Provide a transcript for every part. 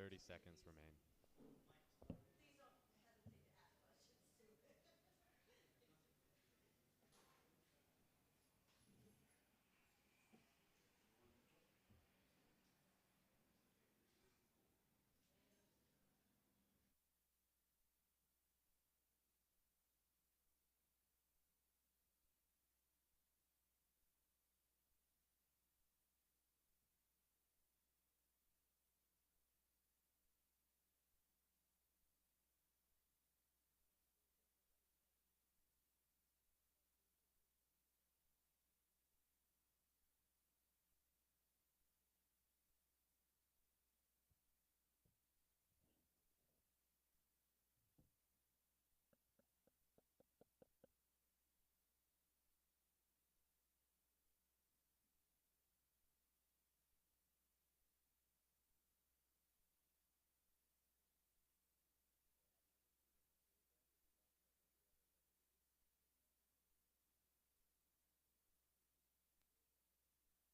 30 seconds remain. So Mahmoud has a minute. Okay, great.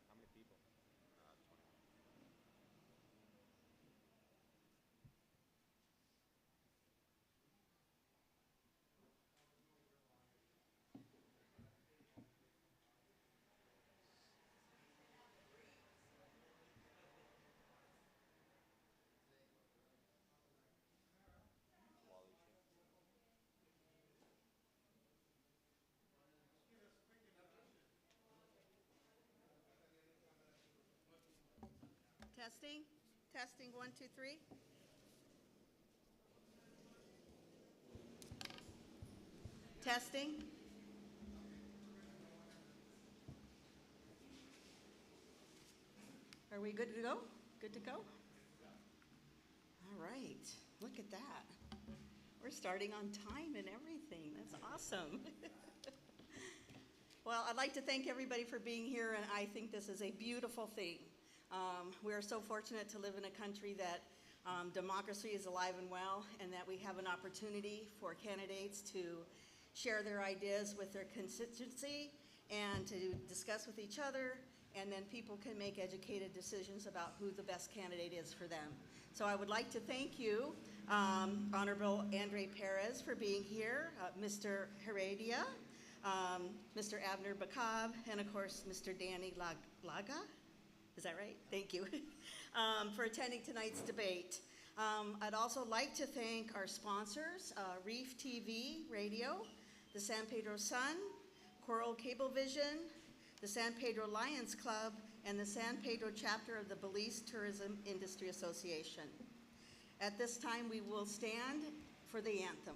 How many people? 20. Wally too. Testing, testing, one, two, three. Testing. Are we good to go? Good to go? All right, look at that. We're starting on time and everything. That's awesome. Well, I'd like to thank everybody for being here, and I think this is a beautiful thing. We are so fortunate to live in a country that democracy is alive and well, and that we have an opportunity for candidates to share their ideas with their constituency and to discuss with each other, and then people can make educated decisions about who the best candidate is for them. So I would like to thank you, Honorable Andre Perez, for being here, Mr. Heredia, Mr. Abner Bakab, and of course, Mr. Danny Laga. Is that right? Thank you. For attending tonight's debate. I'd also like to thank our sponsors, Reef TV Radio, the San Pedro Sun, Coral Cablevision, the San Pedro Lions Club, and the San Pedro chapter of the Belize Tourism Industry Association. At this time, we will stand for the anthem.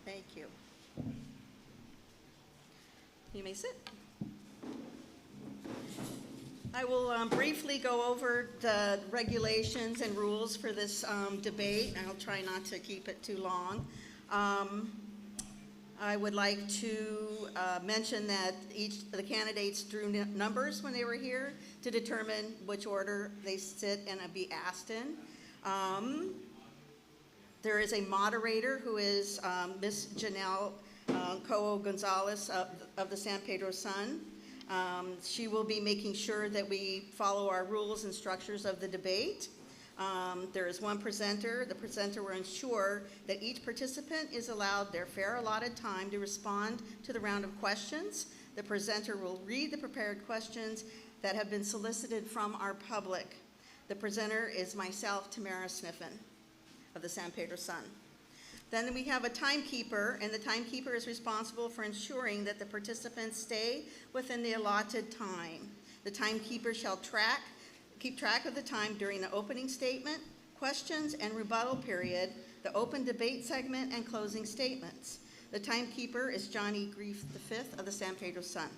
Thank you. You may sit. I will briefly go over the regulations and rules for this debate. I'll try not to keep it too long. I would like to mention that the candidates drew numbers when they were here to determine which order they sit and be asked in. There is a moderator who is Ms. Janelle Coho Gonzalez of the San Pedro Sun. She will be making sure that we follow our rules and structures of the debate. There is one presenter. The presenter will ensure that each participant is allowed their fair allotted time to respond to the round of questions. The presenter will read the prepared questions that have been solicited from our public. The presenter is myself, Tamara Sniffen, of the San Pedro Sun. Then we have a timekeeper, and the timekeeper is responsible for ensuring that the participants stay within the allotted time. The timekeeper shall keep track of the time during the opening statement, questions and rebuttal period, the open debate segment, and closing statements. The timekeeper is Johnny Grief V of the San Pedro Sun.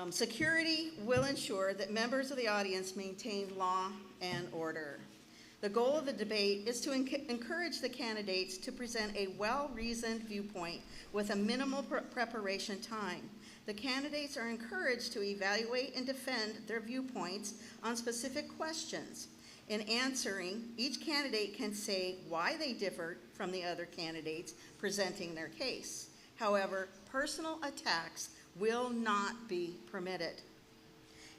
Security will ensure that members of the audience maintain law and order. The goal of the debate is to encourage the candidates to present a well-reasoned viewpoint with a minimal preparation time. The candidates are encouraged to evaluate and defend their viewpoints on specific questions. In answering, each candidate can say why they differ from the other candidates presenting their case. However, personal attacks will not be permitted.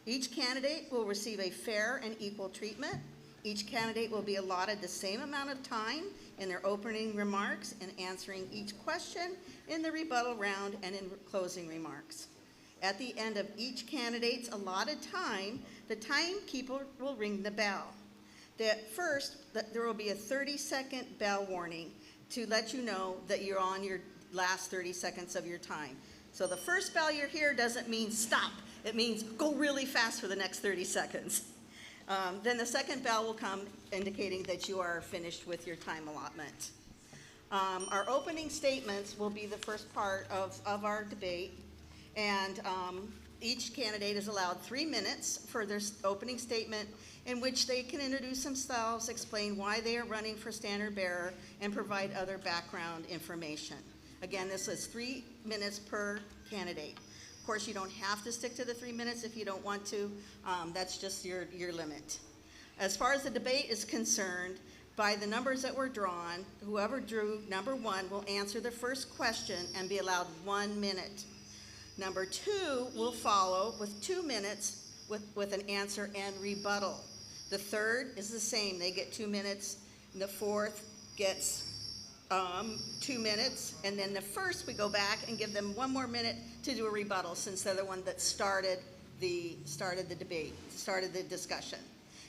Each candidate will receive a fair and equal treatment. Each candidate will be allotted the same amount of time in their opening remarks and answering each question in the rebuttal round and in closing remarks. At the end of each candidate's allotted time, the timekeeper will ring the bell. First, there will be a 30-second bell warning to let you know that you're on your last 30 seconds of your time. So the first bell you hear doesn't mean stop. It means go really fast for the next 30 seconds. Then the second bell will come indicating that you are finished with your time allotment. Our opening statements will be the first part of our debate, and each candidate is allowed 3 minutes for their opening statement, in which they can introduce themselves, explain why they are running for standard bearer, and provide other background information. Again, this is 3 minutes per candidate. Of course, you don't have to stick to the 3 minutes if you don't want to. That's just your limit. As far as the debate is concerned, by the numbers that were drawn, whoever drew number 1 will answer the first question and be allowed 1 minute. Number 2 will follow with 2 minutes with an answer and rebuttal. The third is the same. They get 2 minutes. And the fourth gets 2 minutes. And then the first, we go back and give them 1 more minute to do a rebuttal, since they're the one that started the debate, started the discussion.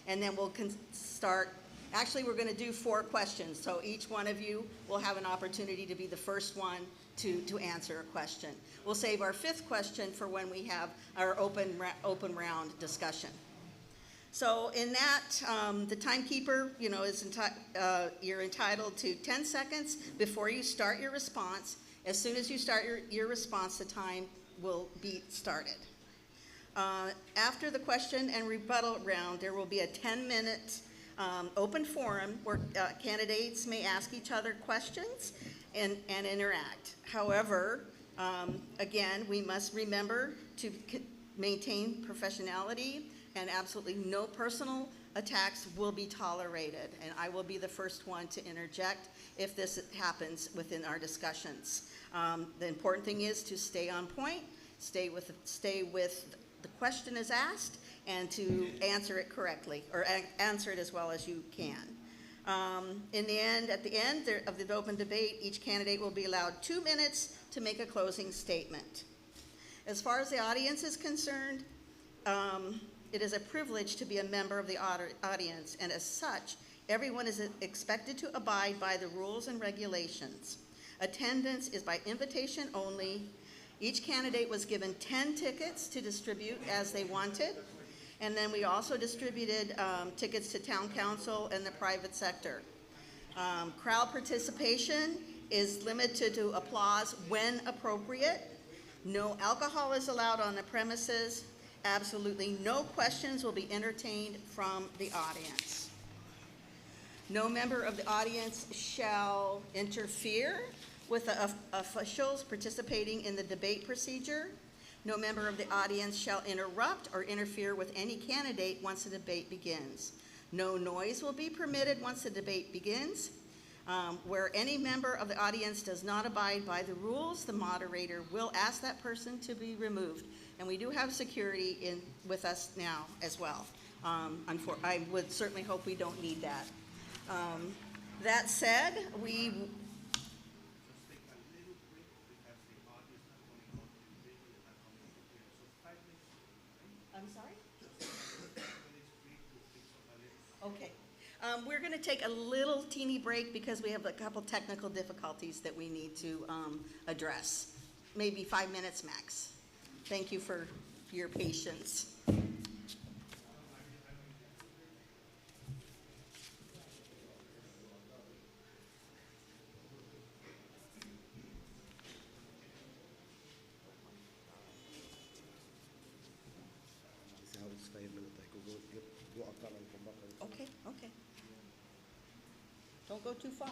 And then we'll start. Actually, we're going to do 4 questions. So each one of you will have an opportunity to be the first one to answer a question. We'll save our 5th question for when we have our open round discussion. So in that, the timekeeper, you're entitled to 10 seconds before you start your response. As soon as you start your response, the time will be started. After the question and rebuttal round, there will be a 10-minute open forum where candidates may ask each other questions and interact. However, again, we must remember to maintain professionality, and absolutely no personal attacks will be tolerated. And I will be the first one to interject if this happens within our discussions. The important thing is to stay on point, stay with the question is asked, and to answer it correctly, or answer it as well as you can. At the end of the open debate, each candidate will be allowed 2 minutes to make a closing statement. As far as the audience is concerned, it is a privilege to be a member of the audience, and as such, everyone is expected to abide by the rules and regulations. Attendance is by invitation only. Each candidate was given 10 tickets to distribute as they wanted, and then we also distributed tickets to town council and the private sector. Crowd participation is limited to applause when appropriate. No alcohol is allowed on the premises. Absolutely no questions will be entertained from the audience. No member of the audience shall interfere with the officials participating in the debate procedure. No member of the audience shall interrupt or interfere with any candidate once the debate begins. No noise will be permitted once the debate begins. Where any member of the audience does not abide by the rules, the moderator will ask that person to be removed. And we do have security with us now as well. I would certainly hope we don't need that. That said, I'm sorry? Okay. We're going to take a little teeny break because we have a couple technical difficulties that we need to address. Maybe 5 minutes max. Thank you for your patience. Okay. Don't go too far.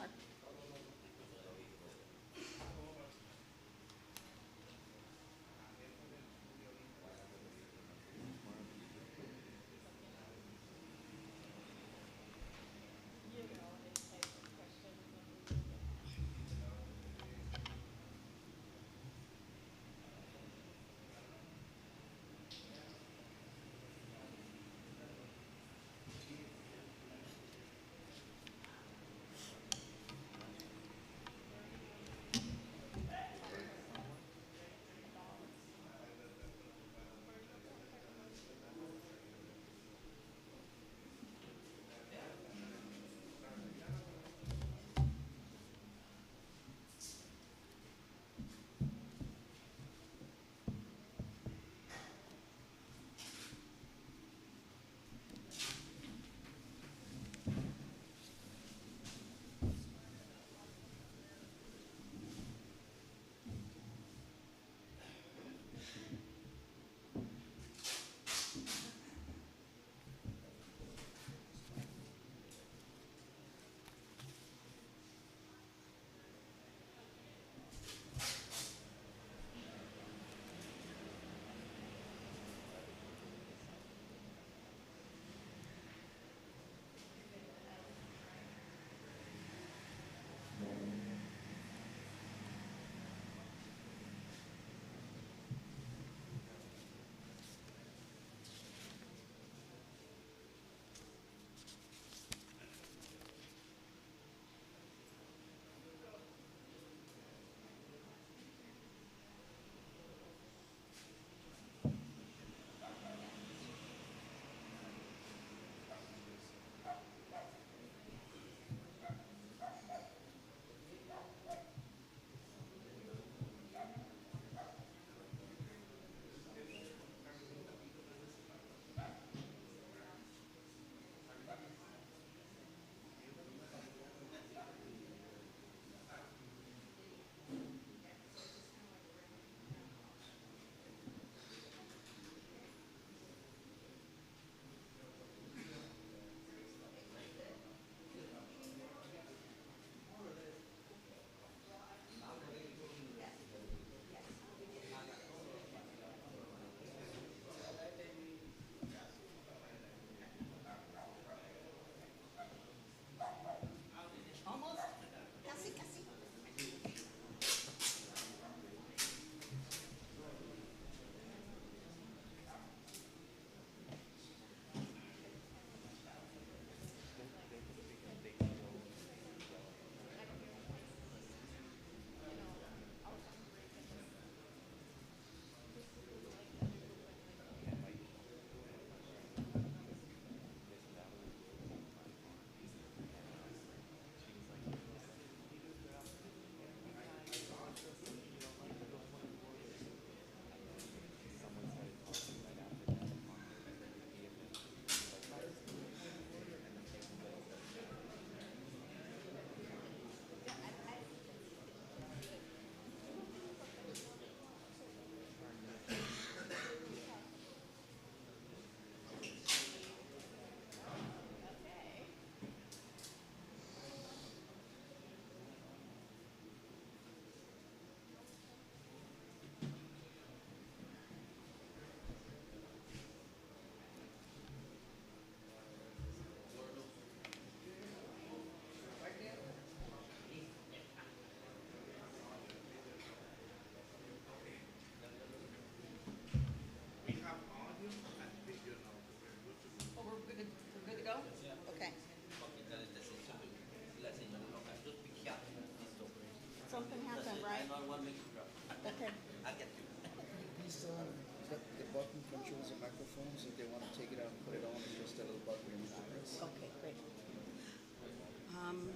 the button controls the microphone, so if they want to take it out and put it on, it's just a little button you need to press. Okay, great.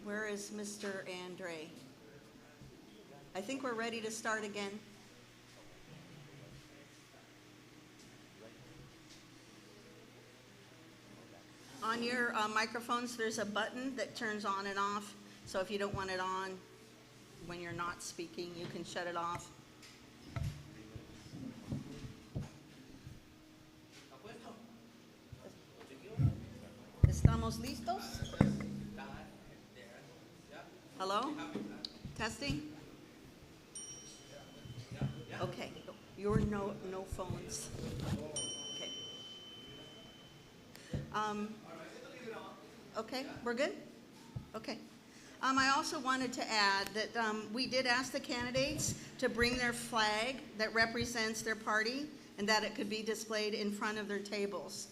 Where is Mr. Andre? I think we're ready to start again. On your microphones, there's a button that turns on and off. So if you don't want it on when you're not speaking, you can shut it off. ¿Estamos listos? Hello? Testing? Okay. Your no phones. Okay. Okay, we're good? Okay. I also wanted to add that we did ask the candidates to bring their flag that represents their party and that it could be displayed in front of their tables.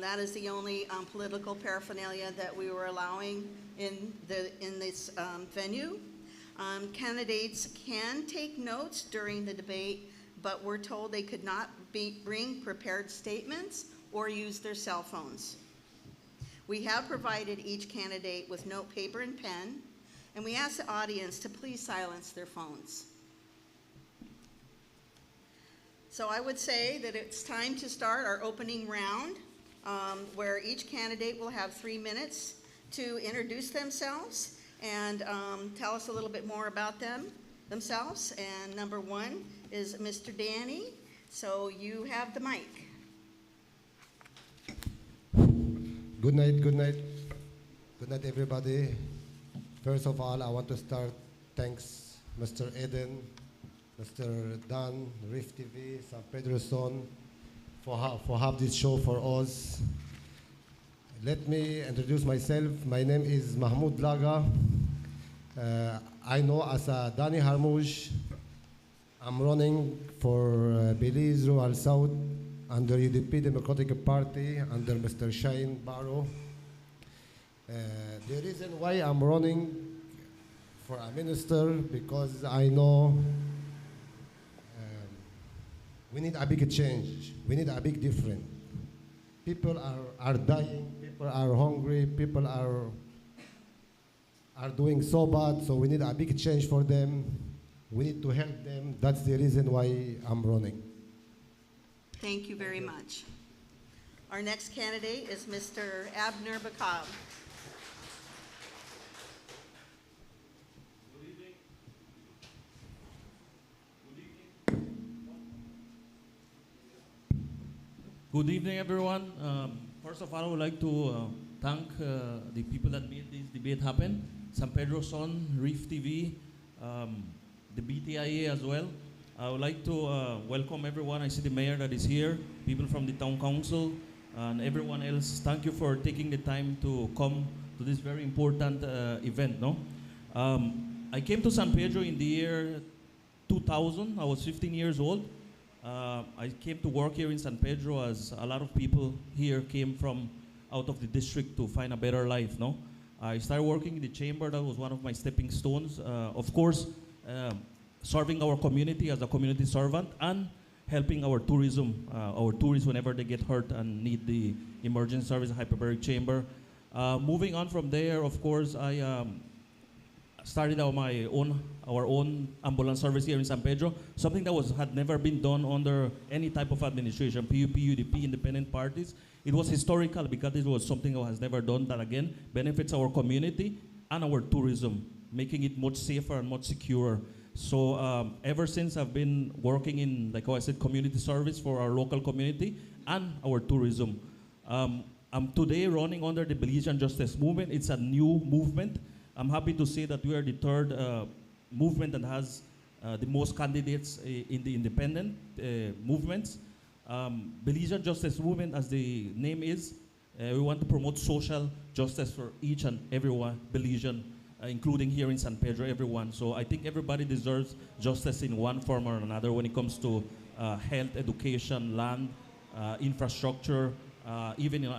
That is the only political paraphernalia that we were allowing in this venue. Candidates can take notes during the debate, but we're told they could not bring prepared statements or use their cell phones. We have provided each candidate with note paper and pen, and we ask the audience to please silence their phones. So I would say that it's time to start our opening round, where each candidate will have 3 minutes to introduce themselves and tell us a little bit more about themselves. And number one is Mr. Danny. So you have the mic. Good night, good night. Good night, everybody. First of all, I want to start thanks Mr. Eden, Mr. Dan, Rift TV, San Pedro Son, for have this show for us. Let me introduce myself. My name is Mahmoud Laga. I know as Danny Harmouche. I'm running for Belize Rural South under UDP Democratic Party under Mr. Shane Barrow. The reason why I'm running for a minister because I know we need a big change. We need a big difference. People are dying. People are hungry. People are doing so bad. So we need a big change for them. We need to help them. That's the reason why I'm running. Thank you very much. Our next candidate is Mr. Abner Bakab. Good evening, everyone. First of all, I would like to thank the people that made this debate happen. San Pedro Son, Reef TV, the BTIA as well. I would like to welcome everyone. I see the mayor that is here, people from the town council, and everyone else. Thank you for taking the time to come to this very important event. No, I came to San Pedro in the year 2000. I was 15 years old. I came to work here in San Pedro as a lot of people here came from out of the district to find a better life. No, I started working in the chamber. That was one of my stepping stones. Of course, serving our community as a community servant and helping our tourism, our tourists whenever they get hurt and need the emergency service hyperbaric chamber. Moving on from there, of course, I started our own ambulance service here in San Pedro, something that had never been done under any type of administration, PUP, UDP, independent parties. It was historical because it was something that was never done that, again, benefits our community and our tourism, making it much safer and much secure. So ever since I've been working in, like how I said, community service for our local community and our tourism. I'm today running under the Belizean Justice Movement. It's a new movement. I'm happy to say that we are the third movement that has the most candidates in the independent movements. Belizean Justice Movement, as the name is, we want to promote social justice for each and everyone Belizean, including here in San Pedro, everyone. So I think everybody deserves justice in one form or another when it comes to health, education, land, infrastructure, even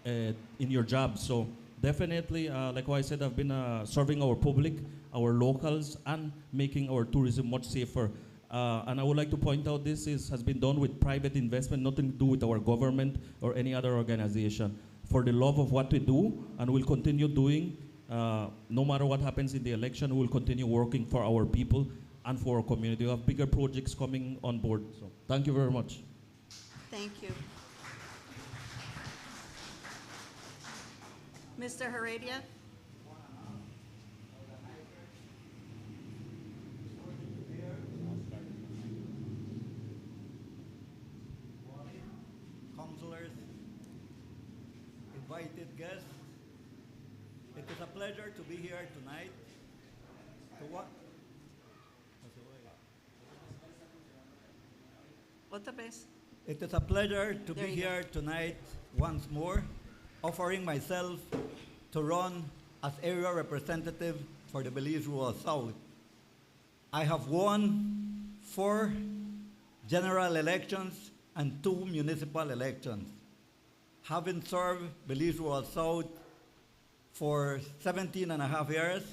in your job. So definitely, like I said, I've been serving our public, our locals, and making our tourism much safer. And I would like to point out has been done with private investment, nothing to do with our government or any other organization. For the love of what we do, and we'll continue doing, no matter what happens in the election, we'll continue working for our people and for our community. We have bigger projects coming on board. So thank you very much. Thank you. Mr. Heredia? Councilors, invited guests, it is a pleasure to be here tonight. To what? Otra vez. It is a pleasure to There be you go. here tonight once more, offering myself to run as area representative for the Belize Rural South. I have won 4 general elections and 2 municipal elections. Having served Belize Rural South for 17 and a half years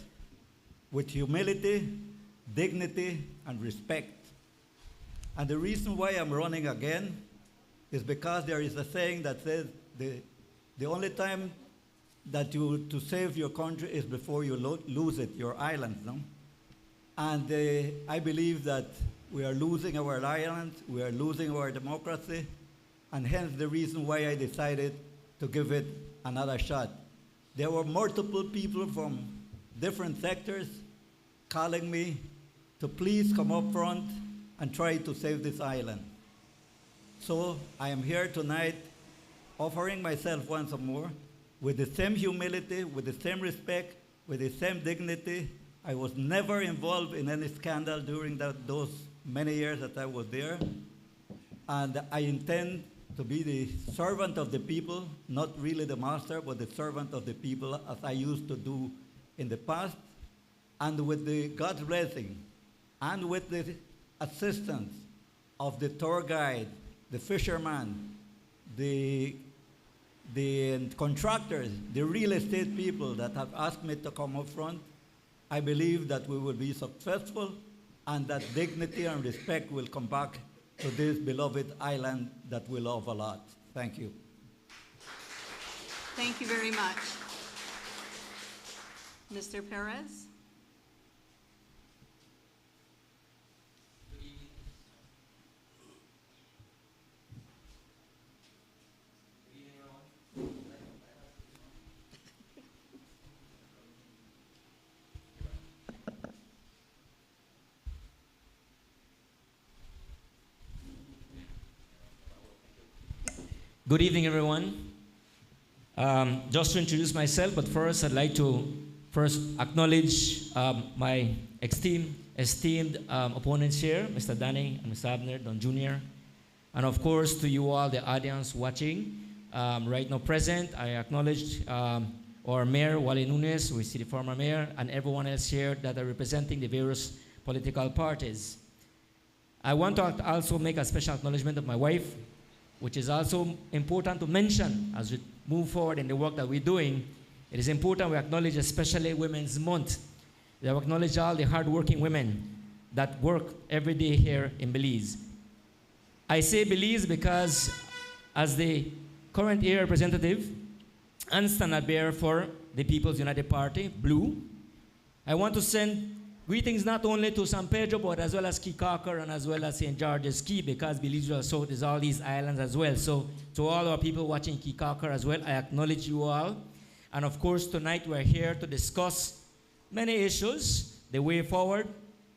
with humility, dignity, and respect. And the reason why I'm running again is because there is a saying that says the only time that you to save your country is before you lose it, your island. No? And I believe that we are losing our island, we are losing our democracy, and hence the reason why I decided to give it another shot. There were multiple people from different sectors calling me to please come up front and try to save this island. So I am here tonight offering myself once more with the same humility, with the same respect, with the same dignity. I was never involved in any scandal during those many years that I was there. And I intend to be the servant of the people, not really the master, but the servant of the people as I used to do in the past. And with the God's blessing and with the assistance of the tour guide, the fisherman, the contractors, the real estate people that have asked me to come up front, I believe that we will be successful and that dignity and respect will come back to this beloved island that we love a lot. Thank you. Thank you very much. Mr. Perez? Good evening, everyone. Just to introduce myself, but first I'd like to acknowledge my esteemed opponents here, Mr. Danny and Mr. Abner, Don Jr., and of course to you all, the audience watching right now present. I acknowledge our Mayor, Wally Nunes, who is the former mayor, and everyone else here that are representing the various political parties. I want to also make a special acknowledgement of my wife, which is also important to mention as we move forward in the work that we're doing. It is important we acknowledge especially Women's Month. We acknowledge all the hardworking women that work every day here in Belize. I say Belize because as the current area representative and standard bearer for the People's United Party, Blue, I want to send greetings not only to San Pedro, but as well as Key Caulker and as well as St. George's Key, because Belize Rural South is all these islands as well. So to all our people watching Key Caulker as well, I acknowledge you all. And of course, tonight we're here to discuss many issues, the way forward,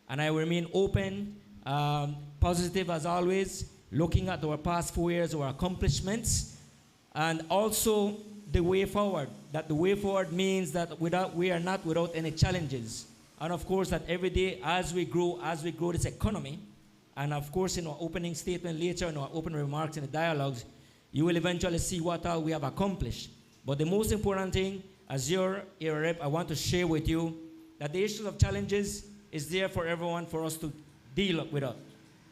and I will remain open, positive as always, looking at our past 4 years, our accomplishments, and also the way forward. That the way forward means that we are not without any challenges. And of course, that every day as we grow this economy, and of course in our opening statement later, in our open remarks in the dialogues, you will eventually see what all we have accomplished. But the most important thing, as your area rep, I want to share with you that the issue of challenges is there for everyone for us to deal with it.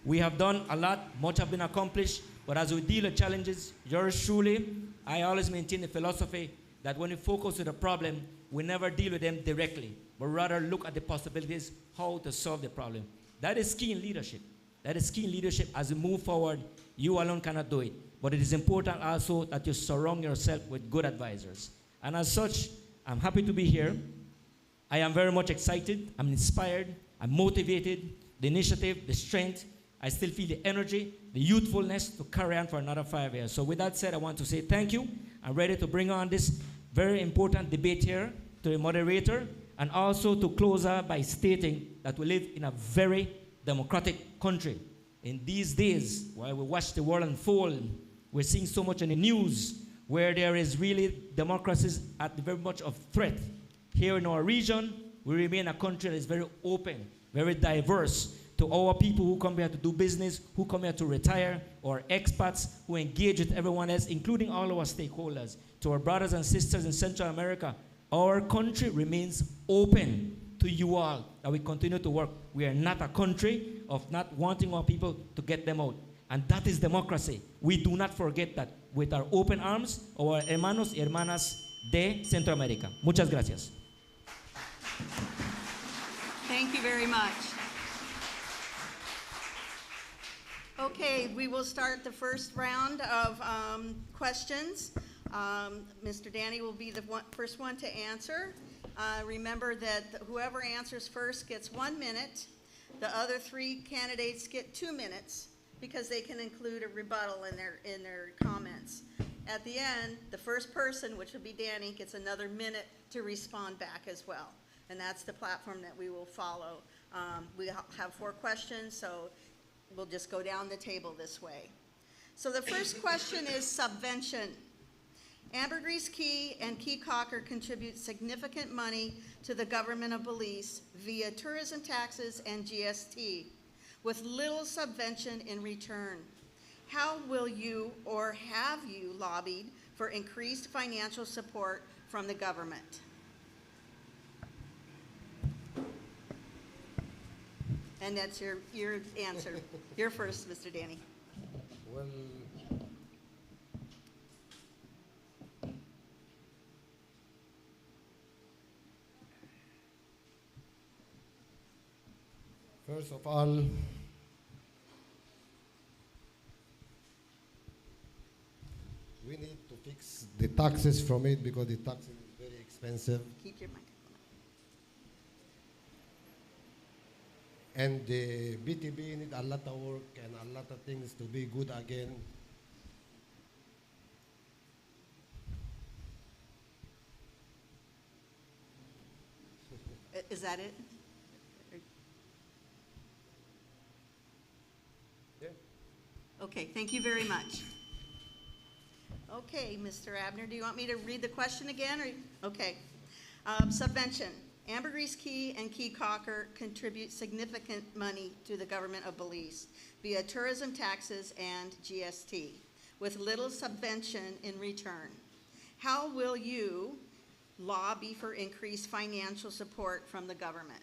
We have done a lot, much have been accomplished, but as we deal with challenges, yours truly, I always maintain the philosophy that when we focus on the problem, we never deal with them directly, but rather look at the possibilities, how to solve the problem. That is key in leadership. That is key leadership as we move forward. You alone cannot do it. But it is important also that you surround yourself with good advisors. And as such, I'm happy to be here. I am very much excited. I'm inspired. I'm motivated. The initiative, the strength. I still feel the energy, the youthfulness to carry on for another 5 years. So with that said, I want to say thank you. I'm ready to bring on this very important debate here to the moderator, and also to close out by stating that we live in a very democratic country. In these days, while we watch the world unfold, we're seeing so much in the news where there is really democracies at the very much of threat. Here in our region, we remain a country that is very open, very diverse to our people who come here to do business, who come here to retire, or expats who engage with everyone else, including all our stakeholders. To our brothers and sisters in Central America, our country remains open to you all, that we continue to work. We are not a country of not wanting our people to get them out. And that is democracy. We do not forget that with our open arms, our hermanos y hermanas de Centroamérica. Muchas gracias. Thank you very much. Okay, we will start the first round of questions. Mr. Danny will be the first one to answer. Remember that whoever answers first gets 1 minute. The other 3 candidates get 2 minutes because they can include a rebuttal in their comments. At the end, the first person, which will be Danny, gets another minute to respond back as well. And that's the platform that we will follow. We have 4 questions, so we'll just go down the table this way. So the first question is subvention. Ambergris Caye and Caye Caulker contribute significant money to the government of Belize via tourism taxes and GST, with little subvention in return. How will you, or have you, lobbied for increased financial support from the government? And that's your answer. You're first, Mr. Danny. Well, first of all, we need to fix the taxes from it because the taxes is very expensive. Keep your microphone. And the BTB need a lot of work and a lot of things to be good again. Is that it? Yeah. Okay, thank you very much. Okay, Mr. Abner, do you want me to read the question again? Or okay. Subvention. Ambergris Caye and Caye Caulker contribute significant money to the government of Belize via tourism taxes and GST, with little subvention in return. How will you lobby for increased financial support from the government?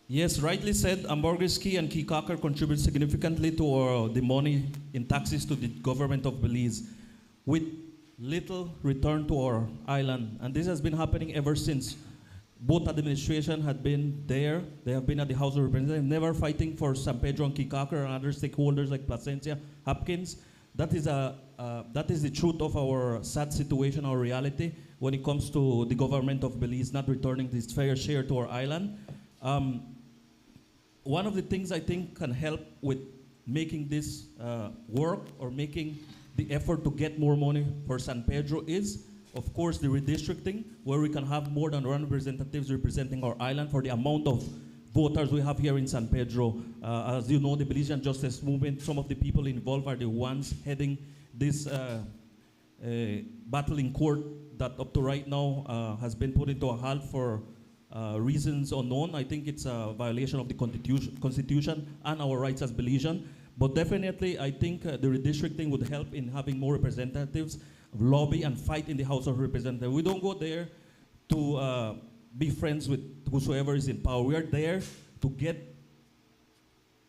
Yes, rightly said, Ambergris Caye and Caye Caulker contribute significantly to the money in taxes to the government of Belize, with little return to our island. And this has been happening ever since. Both administrations had been there. They have been at the House of Representatives, never fighting for San Pedro and Caye Caulker and other stakeholders like Placencia, Hopkins. That is the truth of our sad situation, our reality, when it comes to the government of Belize not returning this fair share to our island. One of the things I think can help with making this work, or making the effort to get more money for San Pedro, is, of course, the redistricting, where we can have more than 1 representatives representing our island for the amount of voters we have here in San Pedro. As you know, the Belizean Justice Movement, some of the people involved are the ones heading this battle in court that up to right now has been put into a halt for reasons unknown. I think it's a violation of the Constitution and our rights as Belizean. But definitely, I think the redistricting would help in having more representatives lobby and fight in the House of Representatives. We don't go there to be friends with whosoever is in power. We are there to get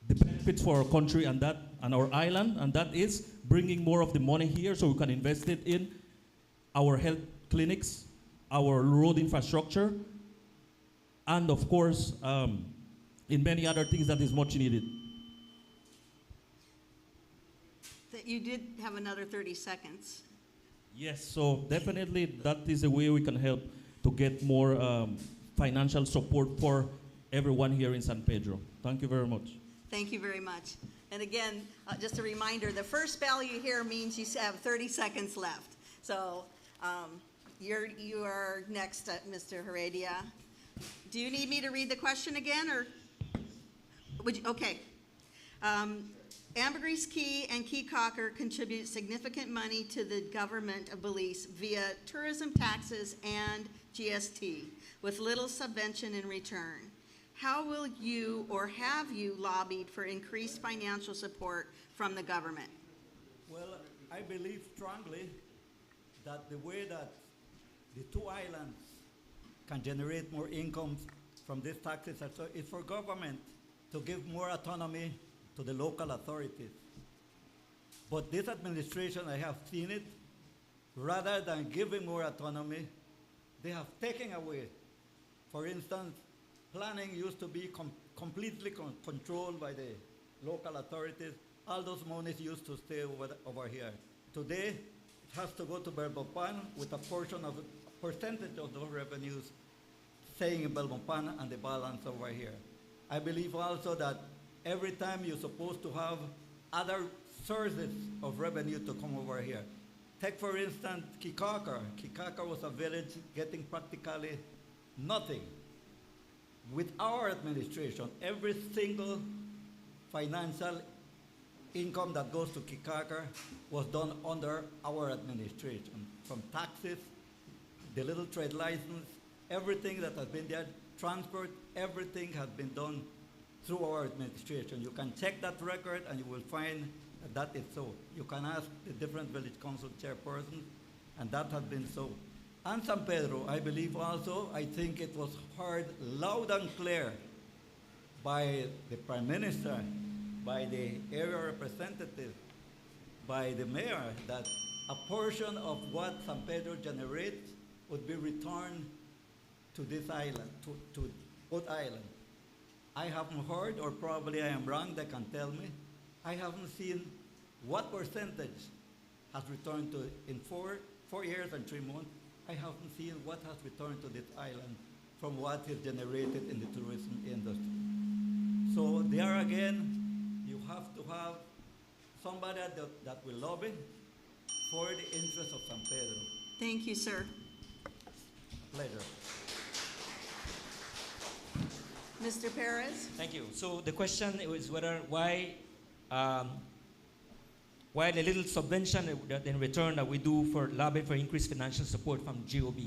the benefits for our country and our island, and that is bringing more of the money here so we can invest it in our health clinics, our road infrastructure, and of course, in many other things that is much needed. That you did have another 30 seconds. Yes, so definitely that is a way we can help to get more financial support for everyone here in San Pedro. Thank you very much. Thank you very much. And again, just a reminder, the first bell you hear means you have 30 seconds left. So you are next, Mr. Heredia. Do you need me to read the question again, or would you? Okay. Ambergris Key and Key Cocker contribute significant money to the government of Belize via tourism taxes and GST, with little subvention in return. How will you or have you lobbied for increased financial support from the government? Well, I believe strongly that the way that the two islands can generate more income from these taxes is for government to give more autonomy to the local authorities. But this administration, I have seen it, rather than giving more autonomy, they have taken away. For instance, planning used to be completely controlled by the local authorities. All those monies used to stay over here. Today, it has to go to Belmopan with a percentage of those revenues staying in Belmopan and the balance over here. I believe also that every time you're supposed to have other sources of revenue to come over here. Take, for instance, Kikakar. Kikakar was a village getting practically nothing. With our administration, every single financial income that goes to Kikakar was done under our administration. From taxes, the little trade license, everything that has been there, transport, everything has been done through our administration. You can check that record and you will find that is so. You can ask the different village council chairpersons, and that has been so. And San Pedro, I believe also, I think it was heard loud and clear by the Prime Minister, by the area representative, by the mayor, that a portion of what San Pedro generates would be returned to this island, to both islands. I haven't heard, or probably I am wrong, they can tell me. I haven't seen what percentage has returned to, in four years and 3 months, I haven't seen what has returned to this island from what is generated in the tourism industry. So there again, you have to have somebody that will lobby for the interests of San Pedro. Thank you, sir. Pleasure. Mr. Perez? Thank you. So the question is why the little subvention that in return that we do for lobbying for increased financial support from GOB.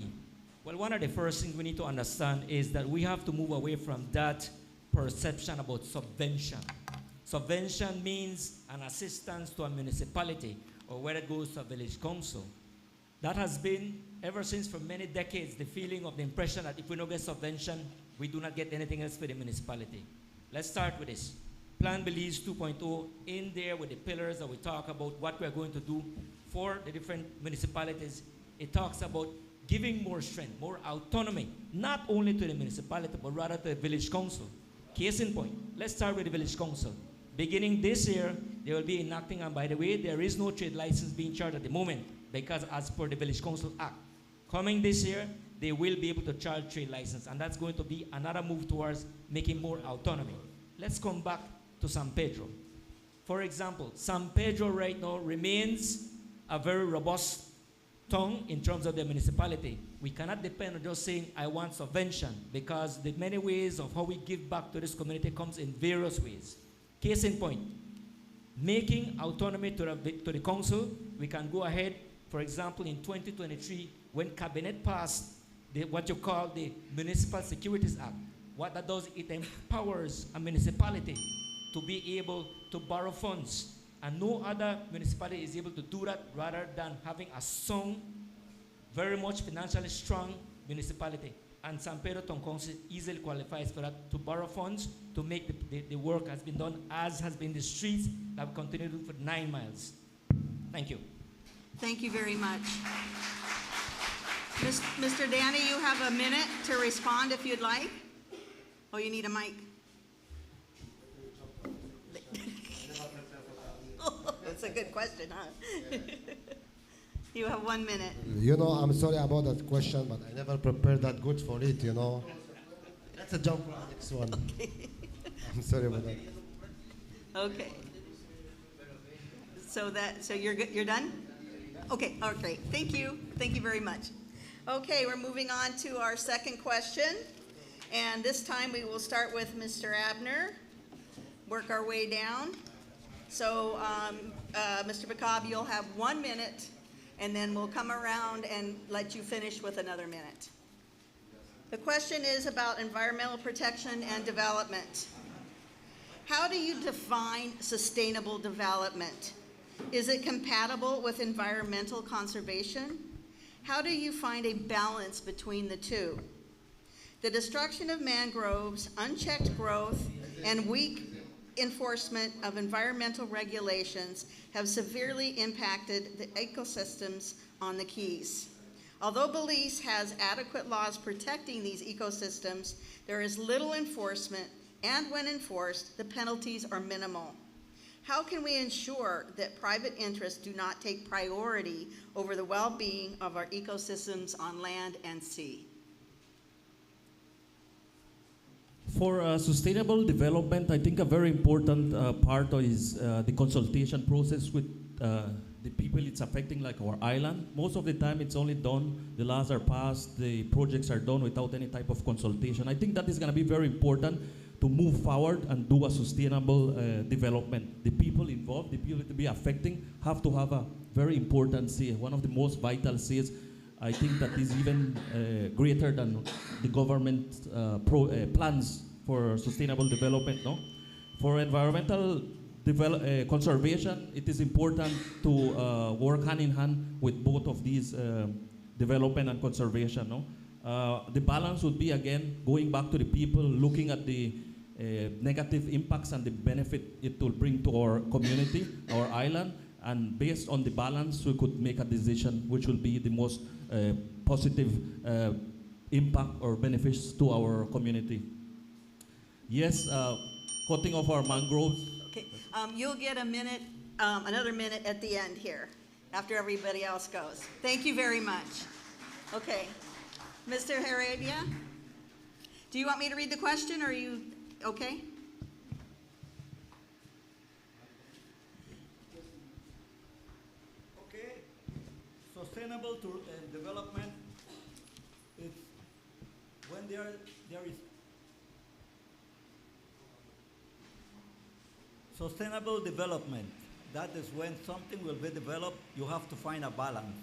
Well, one of the first things we need to understand is that we have to move away from that perception about subvention. Subvention means an assistance to a municipality or where it goes to a village council. That has been, ever since for many decades, the feeling of the impression that if we don't get subvention, we do not get anything else for the municipality. Let's start with this. Plan Belize 2.0, in there with the pillars that we talk about what we're going to do for the different municipalities. It talks about giving more strength, more autonomy, not only to the municipality, but rather to the village council. Case in point, let's start with the village council. Beginning this year, they will be enacting, and by the way, there is no trade license being charged at the moment, because as per the Village Council Act, coming this year, they will be able to charge trade license, and that's going to be another move towards making more autonomy. Let's come back to San Pedro. For example, San Pedro right now remains a very robust tongue in terms of the municipality. We cannot depend on just saying, I want subvention, because the many ways of how we give back to this community comes in various ways. Case in point, making autonomy to the council, we can go ahead, for example, in 2023, when Cabinet passed what you call the Municipal Securities Act. What that does, it empowers a municipality to be able to borrow funds. And no other municipality is able to do that rather than having a strong, very much financially strong municipality. And San Pedro Town Council easily qualifies for that, to borrow funds to make the work has been done, as has been the streets that have continued to do for 9 miles. Thank you. Thank you very much. Mr. Danny, you have a minute to respond if you'd like. Oh, you need a mic. a good question, huh? You have 1 minute. You know, I'm sorry about that question, but I never prepared that good for it, you know. Let's jump to the next one. I'm sorry about that. Okay. So you're done? Okay, all right, great. Thank you. Thank you very much. Okay, we're moving on to our second question. And this time we will start with Mr. Abner, work our way down. So, Mr. McCobb, you'll have 1 minute, and then we'll come around and let you finish with another minute. The question is about environmental protection and development. How do you define sustainable development? Is it compatible with environmental conservation? How do you find a balance between the two? The destruction of mangroves, unchecked growth, and weak enforcement of environmental regulations have severely impacted the ecosystems on the Keys. Although Belize has adequate laws protecting these ecosystems, there is little enforcement, and when enforced, the penalties are minimal. How can we ensure that private interests do not take priority over the well-being of our ecosystems on land and sea? For sustainable development, I think a very important part is the consultation process with the people it's affecting, like our island. Most of the time it's only done, the laws are passed, the projects are done without any type of consultation. I think that is going to be very important to move forward and do a sustainable development. The people involved, the people to be affecting, have to have a very important say. One of the most vital says, I think that is even greater than the government plans for sustainable development. No? For environmental conservation, it is important to work hand in hand with both of these development and conservation. No? The balance would be, again, going back to the people, looking at the negative impacts and the benefit it will bring to our community, our island, and based on the balance, we could make a decision which will be the most positive impact or benefits to our community. Yes, cutting off our mangroves. Okay, you'll get a minute, another minute at the end here, after everybody else goes. Thank you very much. Okay, Mr. Heredia, do you want me to read the question, or are you okay? Okay, sustainable development is when there is sustainable development. That is when something will be developed, you have to find a balance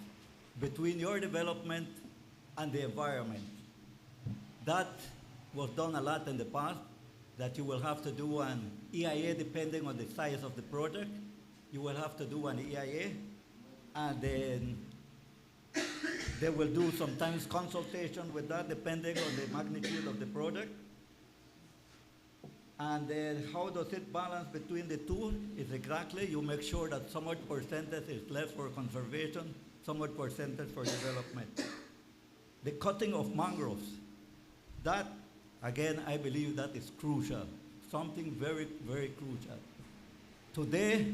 between your development and the environment. That was done a lot in the past, that you will have to do an EIA depending on the size of the project. You will have to do an EIA, and then they will do sometimes consultation with that depending on the magnitude of the project. And then how does it balance between the two? Is exactly, you make sure that so much percentage is left for conservation, so much percentage for development. The cutting of mangroves, that, again, I believe that is crucial, something very, very crucial. Today,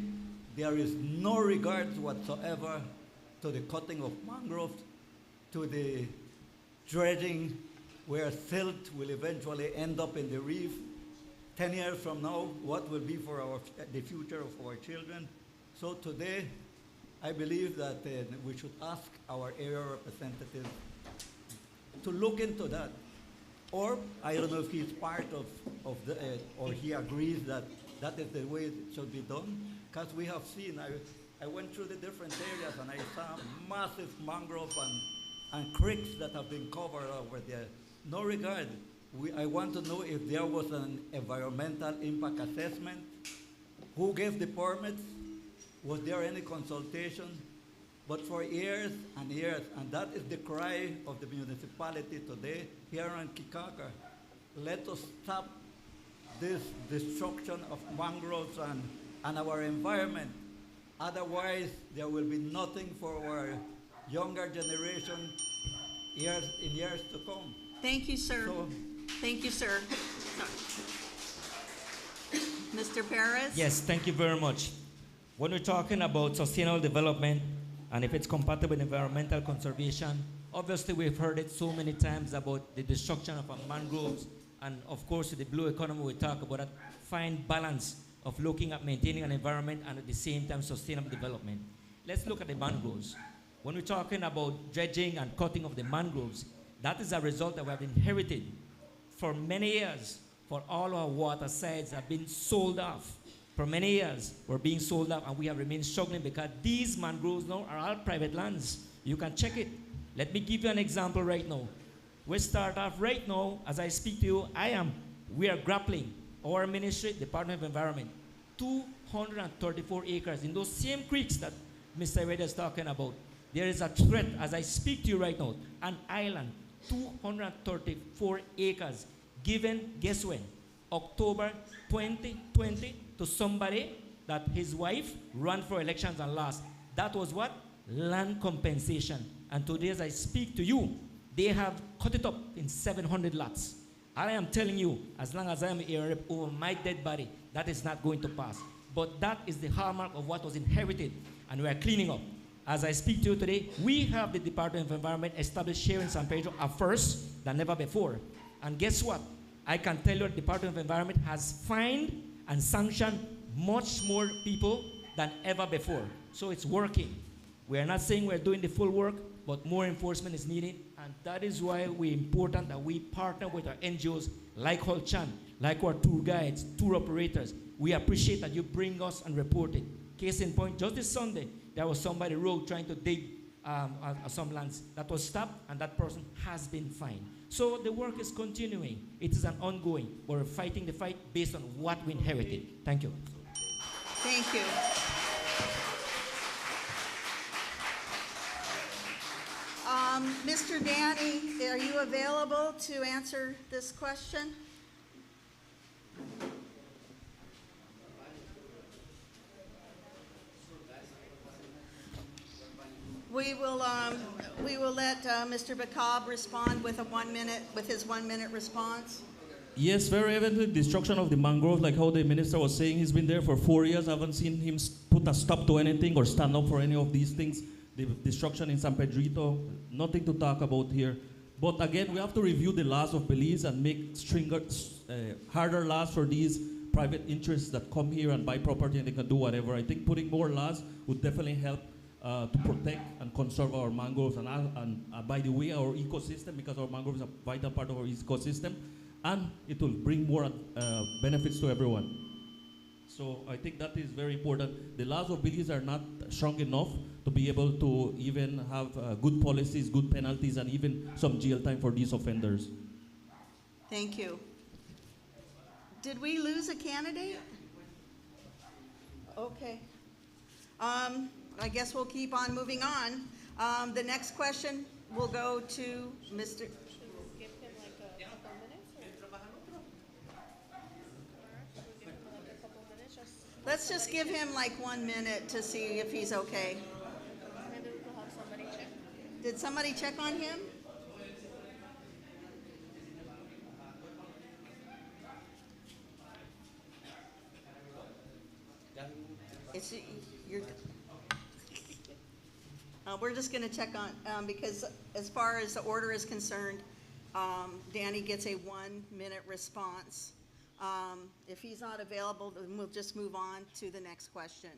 there is no regard whatsoever to the cutting of mangroves, to the dredging where silt will eventually end up in the reef. 10 years from now, what will be for the future of our children? So today, I believe that we should ask our area representatives to look into that. Or, I don't know if he's part of the, or he agrees that that is the way it should be done. Because we have seen, I went through the different areas and I saw massive mangrove and creeks that have been covered over there. No regard. I want to know if there was an environmental impact assessment. Who gave the permits? Was there any consultation? But for years and years, and that is the cry of the municipality today here in Kikaka, let us stop this destruction of mangroves and our environment. Otherwise, there will be nothing for our younger generation in years to come. Thank you, sir. So, thank you, sir. Mr. Perez? Yes, thank you very much. When we're talking about sustainable development and if it's compatible with environmental conservation, obviously we've heard it so many times about the destruction of our mangroves, and of course with the blue economy we talk about that fine balance of looking at maintaining an environment and at the same time sustainable development. Let's look at the mangroves. When we're talking about dredging and cutting of the mangroves, that is a result that we have inherited for many years. For all our water sites have been sold off. For many years, we're being sold off, and we have remained struggling because these mangroves now are all private lands. You can check it. Let me give you an example right now. We start off right now, as I speak to you, we are grappling, our ministry, Department of Environment, 234 acres in those same creeks that Mr. Wade is talking about. There is a threat, as I speak to you right now, an island, 234 acres, given, guess when? October 2020 to somebody that his wife ran for elections and lost. That was what? Land compensation. And today as I speak to you, they have cut it up in 700 lots. I am telling you, as long as I am a rep over my dead body, that is not going to pass. But that is the hallmark of what was inherited, and we are cleaning up. As I speak to you today, we have the Department of Environment established here in San Pedro a first than never before. And guess what? I can tell you the Department of Environment has fined and sanctioned much more people than ever before. So it's working. We are not saying we're doing the full work, but more enforcement is needed. And that is why we're important that we partner with our NGOs like Holchan, like our tour guides, tour operators. We appreciate that you bring us and report it. Case in point, just this Sunday, there was somebody road trying to dig some lands that was stopped, and that person has been fined. So the work is continuing. It is an ongoing. We're fighting the fight based on what we inherited. Thank you. Thank you. Mr. Danny, are you available to answer this question? We will let Mr. Bakab respond with his 1 minute response. Yes, very evident destruction of the mangrove, like how the minister was saying. He's been there for 4 years. I haven't seen him put a stop to anything or stand up for any of these things. The destruction in San Pedrito, nothing to talk about here. But again, we have to review the laws of Belize and make harder laws for these private interests that come here and buy property and they can do whatever. I think putting more laws would definitely help to protect and conserve our mangroves and by the way, our ecosystem, because our mangroves are a vital part of our ecosystem, and it will bring more benefits to everyone. So I think that is very important. The laws of Belize are not strong enough to be able to even have good policies, good penalties, and even some jail time for these offenders. Thank you. Did we lose a candidate? Okay. I guess we'll keep on moving on. The next question will go to Mr. Give him like a couple minutes? Give him like a couple minutes? Let's just give him like 1 minute to see if he's okay. Maybe we could have somebody check. Did somebody check on him? We're just going to check on, because as far as the order is concerned, Danny gets a 1 minute response. If he's not available, then we'll just move on to the next question.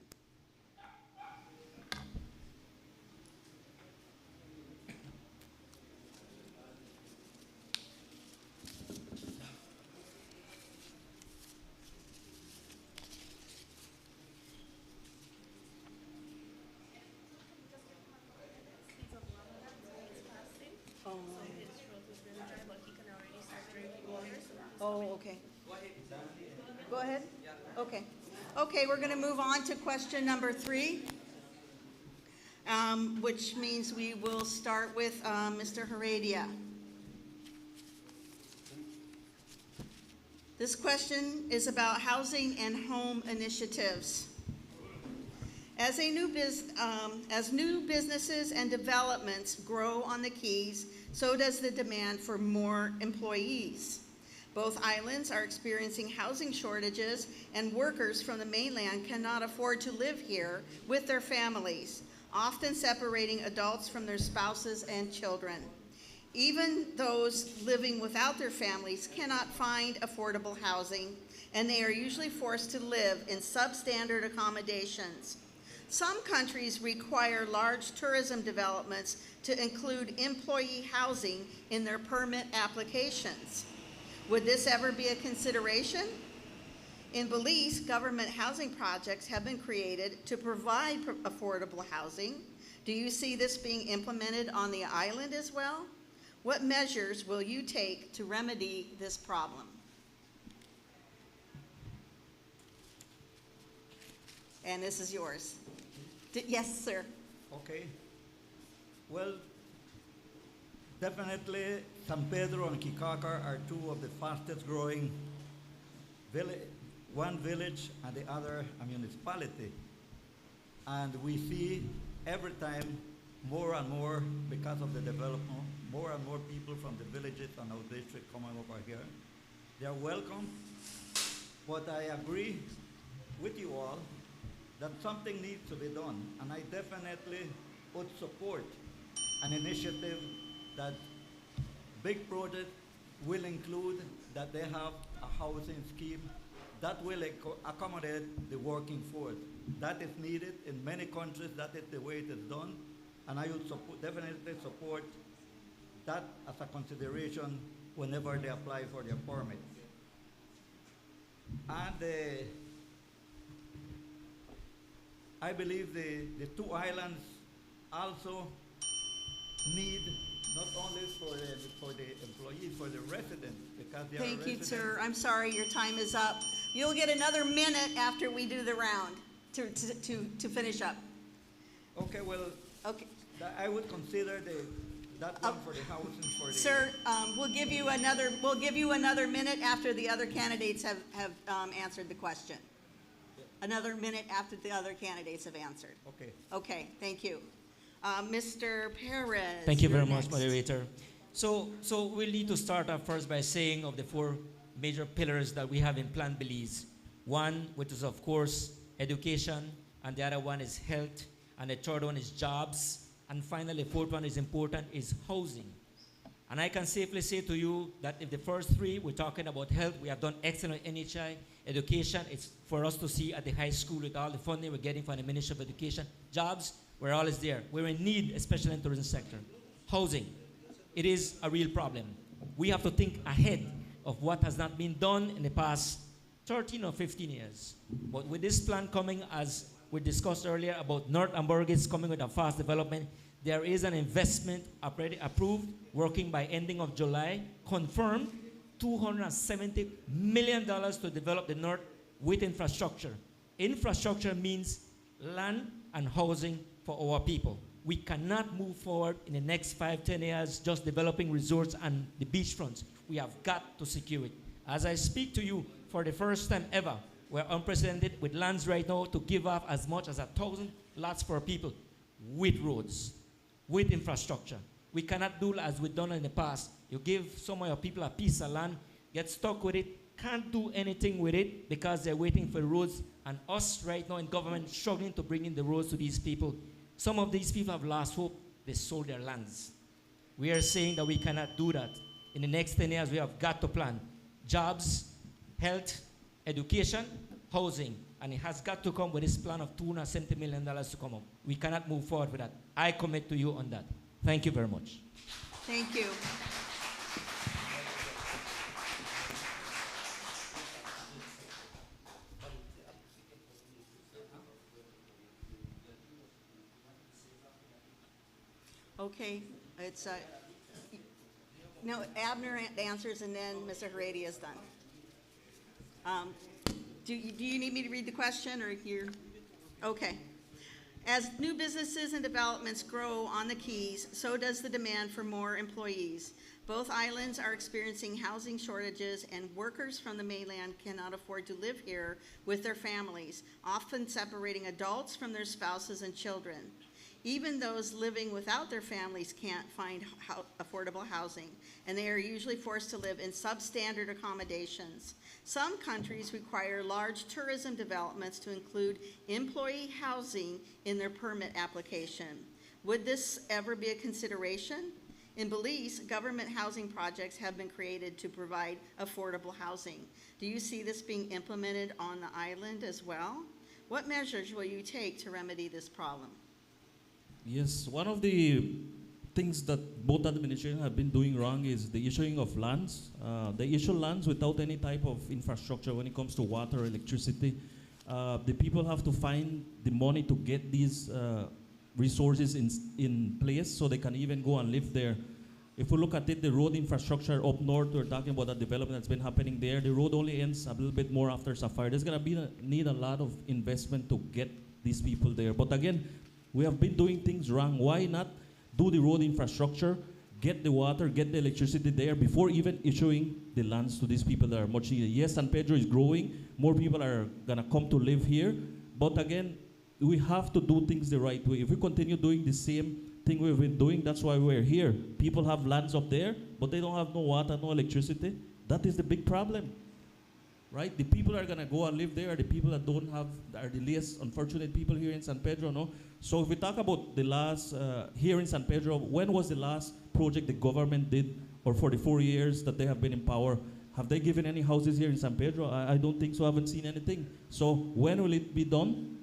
Oh, okay. Go ahead. Okay. Okay, we're going to move on to question number 3, which means we will start with Mr. Heredia. This question is about housing and home initiatives. As new businesses and developments grow on the Keys, so does the demand for more employees. Both islands are experiencing housing shortages, and workers from the mainland cannot afford to live here with their families, often separating adults from their spouses and children. Even those living without their families cannot find affordable housing, and they are usually forced to live in substandard accommodations. Some countries require large tourism developments to include employee housing in their permit applications. Would this ever be a consideration? In Belize, government housing projects have been created to provide affordable housing. Do you see this being implemented on the island as well? What measures will you take to remedy this problem? And this is yours. Yes, sir. Okay. Well, definitely San Pedro and Kikacar are two of the fastest growing one village and the other a municipality. And we see every time more and more, because of the development, more and more people from the villages and our district coming over here. They are welcome, but I agree with you all that something needs to be done, and I definitely would support an initiative that big project will include that they have a housing scheme that will accommodate the working force. That is needed in many countries. That is the way it is done, and I would definitely support that as a consideration whenever they apply for their permits. And I believe the two islands also need not only for the employees, for the residents, because they are Thank you, residents. sir. I'm sorry, your time is up. You'll get another minute after we do the round to finish up. Okay, well, Okay. I would consider that one for the housing for the. Sir, we'll give you another minute after the other candidates have answered the question. Another minute after the other candidates have answered. Okay. Okay, thank you. Mr. Perez. Thank you you're very much, next. moderator. So we'll need to start off first by saying of the four major pillars that we have in Plan Belize. One, which is of course education, and the other one is health, and the third one is jobs, and finally the fourth one is important, is housing. And I can safely say to you that if the first three, we're talking about health, we have done excellent NHI. Education, it's for us to see at the high school with all the funding we're getting from the Ministry of Education. Jobs, we're always there. We're in need, especially in the tourism sector. Housing, it is a real problem. We have to think ahead of what has not been done in the past 13 or 15 years. But with this plan coming, as we discussed earlier about North Ambergris coming with a fast development, there is an investment already approved, working by ending of July, confirmed, $270 million to develop the North with infrastructure. Infrastructure means land and housing for our people. We cannot move forward in the next 5-10 years just developing resorts and the beachfronts. We have got to secure it. As I speak to you, for the first time ever, we're unprecedented with lands right now to give up as much as 1,000 lots for people with roads, with infrastructure. We cannot do as we've done in the past. You give some of your people a piece of land, get stuck with it, can't do anything with it because they're waiting for the roads, and us right now in government struggling to bring in the roads to these people. Some of these people have lost hope. They sold their lands. We are saying that we cannot do that. In the next 10 years, we have got to plan jobs, health, education, housing, and it has got to come with this plan of $270 million to come up. We cannot move forward with that. I commit to you on that. Thank you very much. Thank you. Okay, it's no, Abner answers and then Mr. Heredia is done. Do you need me to read the question or you're? Okay. As new businesses and developments grow on the Keys, so does the demand for more employees. Both islands are experiencing housing shortages, and workers from the mainland cannot afford to live here with their families, often separating adults from their spouses and children. Even those living without their families can't find affordable housing, and they are usually forced to live in substandard accommodations. Some countries require large tourism developments to include employee housing in their permit application. Would this ever be a consideration? In Belize, government housing projects have been created to provide affordable housing. Do you see this being implemented on the island as well? What measures will you take to remedy this problem? Yes, one of the things that both administrations have been doing wrong is the issuing of lands. They issue lands without any type of infrastructure when it comes to water, electricity. The people have to find the money to get these resources in place so they can even go and live there. If we look at it, the road infrastructure up north, we're talking about that development that's been happening there. The road only ends a little bit more after Sapphire. There's going to need a lot of investment to get these people there. But again, we have been doing things wrong. Why not do the road infrastructure, get the water, get the electricity there before even issuing the lands to these people that are much needed? Yes, San Pedro is growing. More people are going to come to live here. But again, we have to do things the right way. If we continue doing the same thing we've been doing, that's why we're here. People have lands up there, but they don't have no water, no electricity. That is the big problem, right? The people that are gonna go and live there are the people that don't have, are the least unfortunate people here in San Pedro, no? So if we talk about the last, here in San Pedro, when was the last project the government did, or for the 4 years that they have been in power? Have they given any houses here in San Pedro? I don't think so, I haven't seen anything. So when will it be done?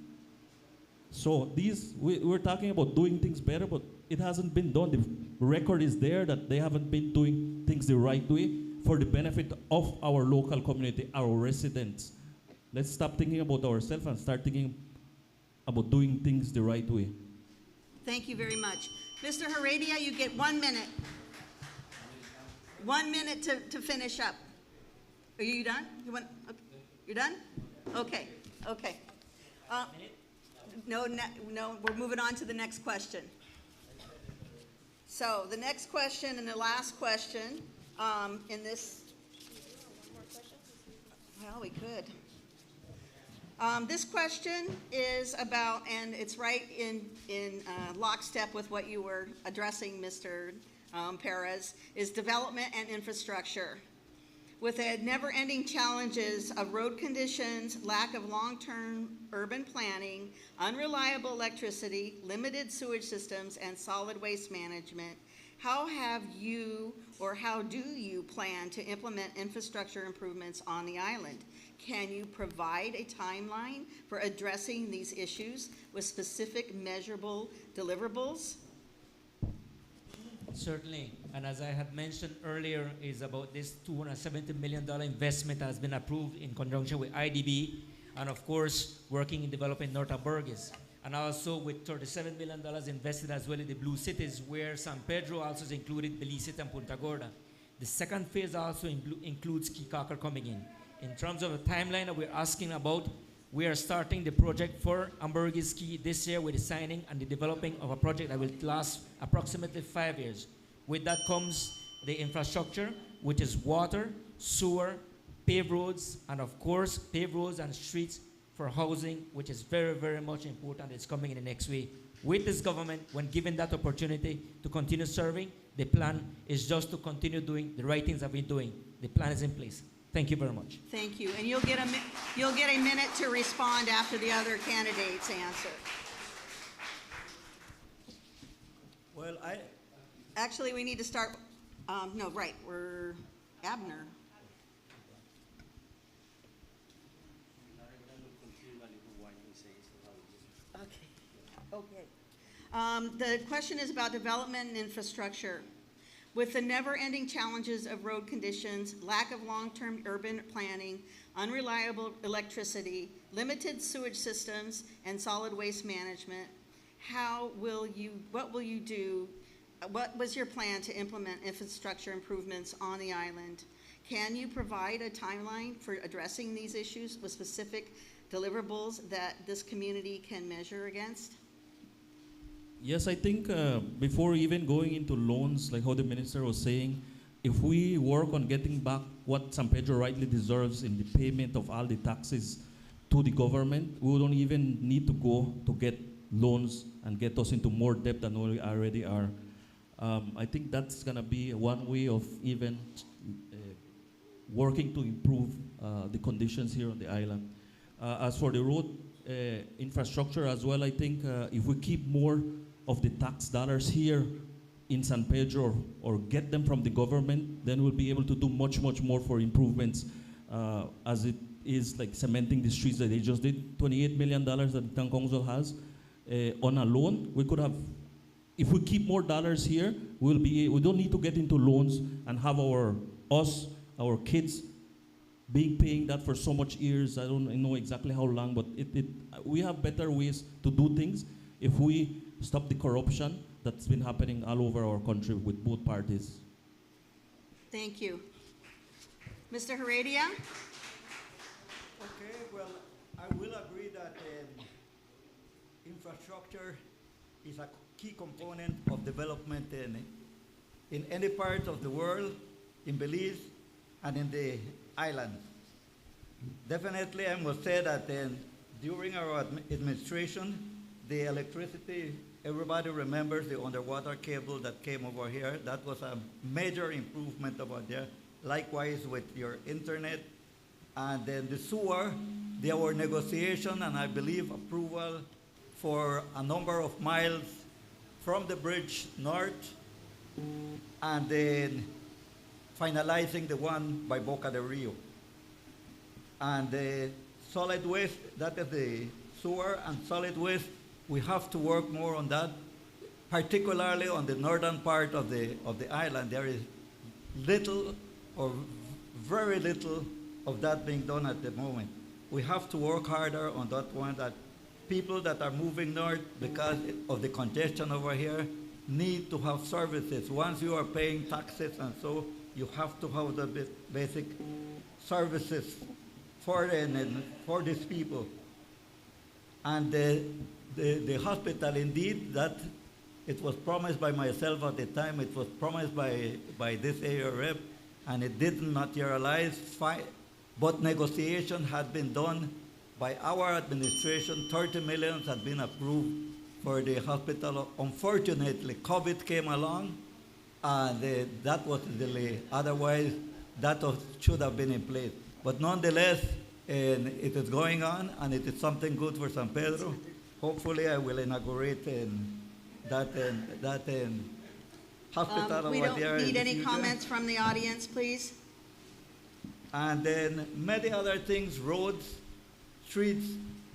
So we're talking about doing things better, but it hasn't been done. The record is there that they haven't been doing things the right way for the benefit of our local community, our residents. Let's stop thinking about ourselves and start thinking about doing things the right way. Thank you very much. Mr. Heredia, you get 1 minute. 1 minute to finish up. Are you done? Okay. You're done? Okay, okay. No, we're moving on to the next question. So the next question and the last question in this, well, we could. This question is about, and it's right in lockstep with what you were addressing, Mr. Perez, is development and infrastructure. With the never-ending challenges of road conditions, lack of long-term urban planning, unreliable electricity, limited sewage systems, and solid waste management, how have you or how do you plan to implement infrastructure improvements on the island? Can you provide a timeline for addressing these issues with specific measurable deliverables? Certainly, and as I had mentioned earlier, is about this $270 million investment that has been approved in conjunction with IDB, and of course, working in developing North Ambergris. And also with $37 million invested as well in the Blue Cities, where San Pedro also is included, Belize City and Punta Gorda. The second phase also includes Kikaker coming in. In terms of the timeline that we're asking about, we are starting the project for Ambergris Key this year with the signing and the developing of a project that will last approximately 5 years. With that comes the infrastructure, which is water, sewer, paved roads, and of course, paved roads and streets for housing, which is very, very much important. It's coming in the next week. With this government, when given that opportunity to continue serving, the plan is just to continue doing the right things that we're doing. The plan is in place. Thank you very much. Thank you. And you'll get a minute to respond after the other candidates answer. Well, Actually, we need to start, no, right, we're Abner. Okay. The question is about development and infrastructure. With the never-ending challenges of road conditions, lack of long-term urban planning, unreliable electricity, limited sewage systems, and solid waste management, what will you do? What was your plan to implement infrastructure improvements on the island? Can you provide a timeline for addressing these issues with specific deliverables that this community can measure against? Yes, I think before even going into loans, like how the minister was saying, if we work on getting back what San Pedro rightly deserves in the payment of all the taxes to the government, we don't even need to go to get loans and get us into more debt than we already are. I think that's going to be one way of even working to improve the conditions here on the island. As for the road infrastructure as well, I think if we keep more of the tax dollars here in San Pedro or get them from the government, then we'll be able to do much, much more for improvements as it is like cementing the streets that they just did. $28 million that the town council has on a loan. We could have, if we keep more dollars here, we don't need to get into loans and have our kids paying that for so much years. I don't know exactly how long, but we have better ways to do things if we stop the corruption that's been happening all over our country with both parties. Thank you. Mr. Heredia? Okay, well, I will agree that infrastructure is a key component of development in any part of the world, in Belize, and in the islands. Definitely, I must say that during our administration, the electricity, everybody remembers the underwater cable that came over here. That was a major improvement over there. Likewise with your internet. And then the sewer, there were negotiation and I believe approval for a number of miles from the bridge north and then finalizing the one by Boca del Rio. And the solid waste, that is the sewer and solid waste, we have to work more on that, particularly on the northern part of the island. There is little or very little of that being done at the moment. We have to work harder on that one, that people that are moving north because of the congestion over here need to have services. Once you are paying taxes and so, you have to have the basic services for these people. And the hospital, indeed, that it was promised by myself at the time, it was promised by this area rep, and it didn't materialize. But negotiation had been done by our administration. 30 million had been approved for the hospital. Unfortunately, COVID came along, and that was delayed. Otherwise, that should have been in place. But nonetheless, it is going on, and it is something good for San Pedro. Hopefully, I will inaugurate that hospital We over don't there. need in the any future. comments from the audience, please. And then many other things, roads, streets,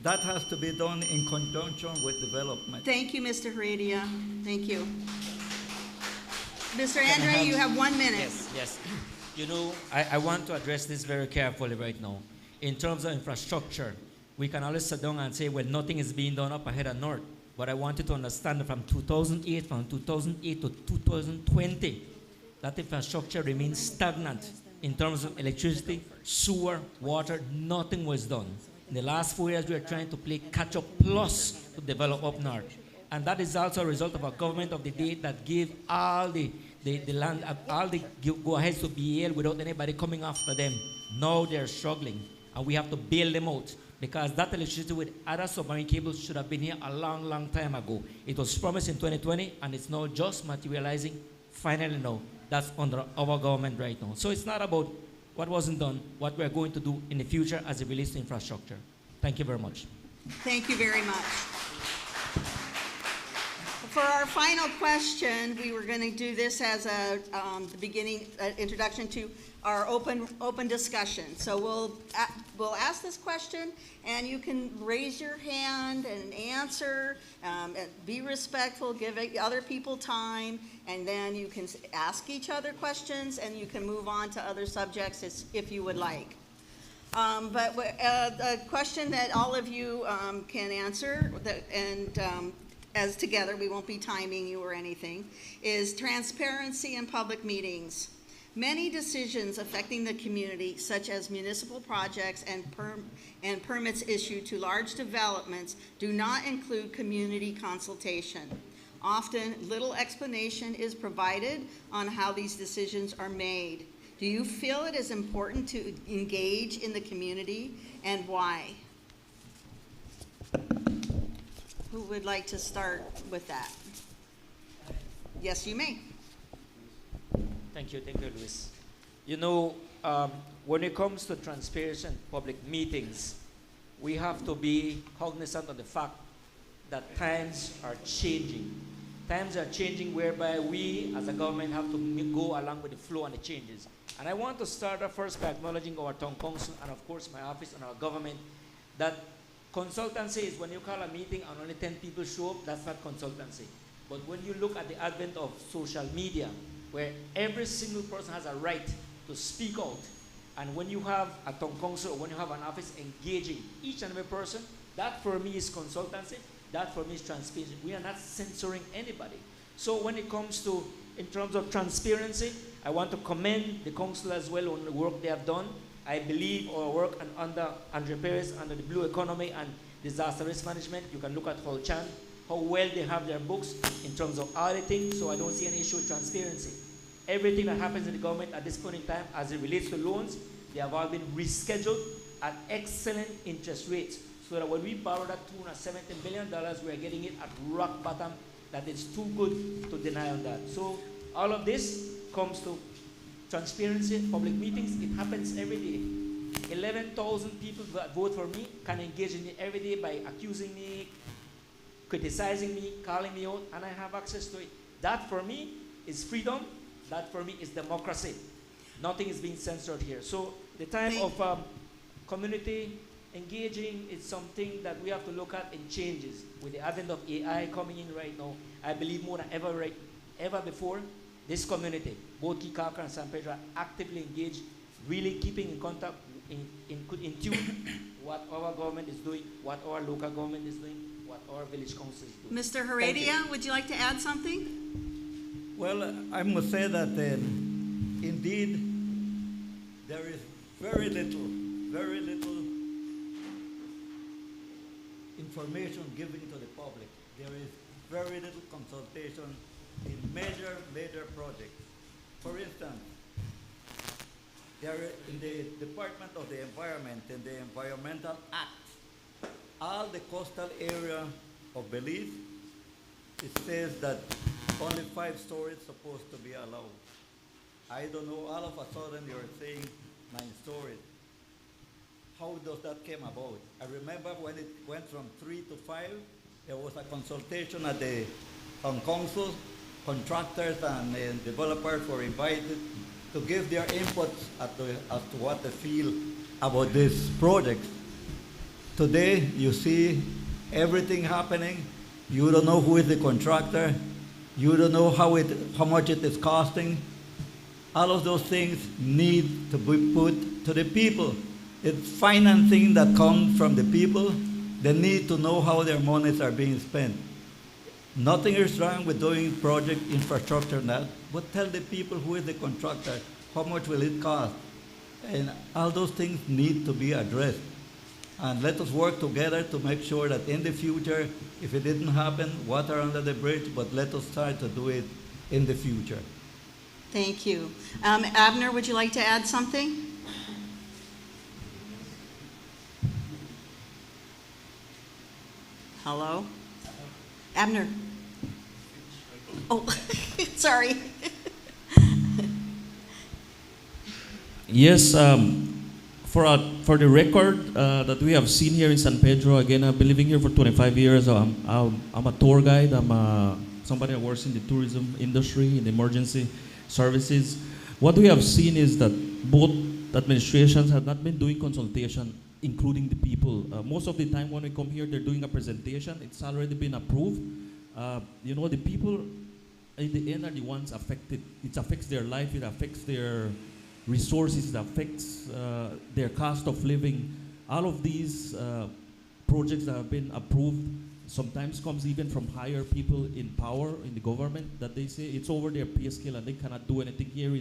that has to be done in conjunction with development. Thank you, Mr. Heredia. Thank you. Mr. Andre, you have 1 minute. Yes. You know, I want to address this very carefully right now. In terms of infrastructure, we can always sit down and say, well, nothing is being done up ahead of north. But I want you to understand that from 2008 to 2020, that infrastructure remains stagnant in terms of electricity, sewer, water. Nothing was done. In the last 4 years, we are trying to play catch-up plus to develop up north. And that is also a result of a government of the day that gave all the land, all the go-aheads to BAL without anybody coming after them. Now they're struggling, and we have to bail them out because that electricity with other submarine cables should have been here a long, long time ago. It was promised in 2020, and it's now just materializing finally now. That's under our government right now. So it's not about what wasn't done, what we're going to do in the future as it relates to infrastructure. Thank you very much. Thank you very much. For our final question, we were going to do this as the beginning introduction to our open discussion. So we'll ask this question, and you can raise your hand and answer. And be respectful, give other people time, and then you can ask each other questions, and you can move on to other subjects if you would like. But a question that all of you can answer, as together, we won't be timing you or anything, is transparency in public meetings. Many decisions affecting the community, such as municipal projects and permits issued to large developments, do not include community consultation. Often, little explanation is provided on how these decisions are made. Do you feel it is important to engage in the community, and why? Who would like to start with that? Yes, you may. Thank you, Luis. You know, when it comes to transparency and public meetings, we have to be cognizant of the fact that times are changing. Times are changing whereby we as a government have to go along with the flow and the changes. And I want to start off first by acknowledging our town council and of course my office and our government that consultancy is when you call a meeting and only 10 people show up, that's not consultancy. But when you look at the advent of social media, where every single person has a right to speak out, and when you have a town council or when you have an office engaging each and every person, that for me is consultancy, that for me is transparency. We are not censoring anybody. So when it comes to, in terms of transparency, I want to commend the council as well on the work they have done. I believe our work under Andre Perez, under the Blue Economy and Disaster Risk Management, you can look at Holchan, how well they have their books in terms of auditing, so I don't see any issue with transparency. Everything that happens in the government at this point in time as it relates to loans, they have all been rescheduled at excellent interest rates, so that when we borrow that $270 million, we are getting it at rock bottom, that it's too good to deny on that. So all of this comes to transparency, public meetings. It happens every day. 11,000 people that vote for me can engage in it every day by accusing me, criticizing me, calling me out, and I have access to it. That for me is freedom. That for me is democracy. Nothing is being censored here. So the time of community engaging is something that we have to look at in changes. With the advent of AI coming in right now, I believe more than ever before, this community, both Kikaka and San Pedro, are actively engaged, really keeping in contact, in tune what our government is doing, what our local government is doing, what our village council is doing. Mr. Heredia, would you like to add something? Well, I must say that indeed there is very little information given to the public. There is very little consultation in major projects. For instance, there in the Department of the Environment, in the Environmental Act, all the coastal area of Belize, it says that only 5 stories supposed to be allowed. I don't know, all of a sudden you're saying 9 stories. How does that came about? I remember when it went from 3 to 5, there was a consultation at the council. Contractors and developers were invited to give their input as to what they feel about this project. Today, you see everything happening. You don't know who is the contractor. You don't know how much it is costing. All of those things need to be put to the people. It's financing that comes from the people. They need to know how their monies are being spent. Nothing is wrong with doing project infrastructure and that, but tell the people who is the contractor, how much will it cost. And all those things need to be addressed. And let us work together to make sure that in the future, if it didn't happen, water under the bridge, but let us try to do it in the future. Thank you. Abner, would you like to add something? Hello? Abner? Oh, sorry. Yes, for the record that we have seen here in San Pedro, again, I've been living here for 25 years. I'm a tour guide. I'm somebody that works in the tourism industry, in the emergency services. What we have seen is that both administrations have not been doing consultation, including the people. Most of the time when we come here, they're doing a presentation. It's already been approved. You know, the people in the end are the ones affected. It affects their life, it affects their resources, it affects their cost of living. All of these projects that have been approved sometimes comes even from higher people in power in the government, that they say it's over their pay scale and they cannot do anything here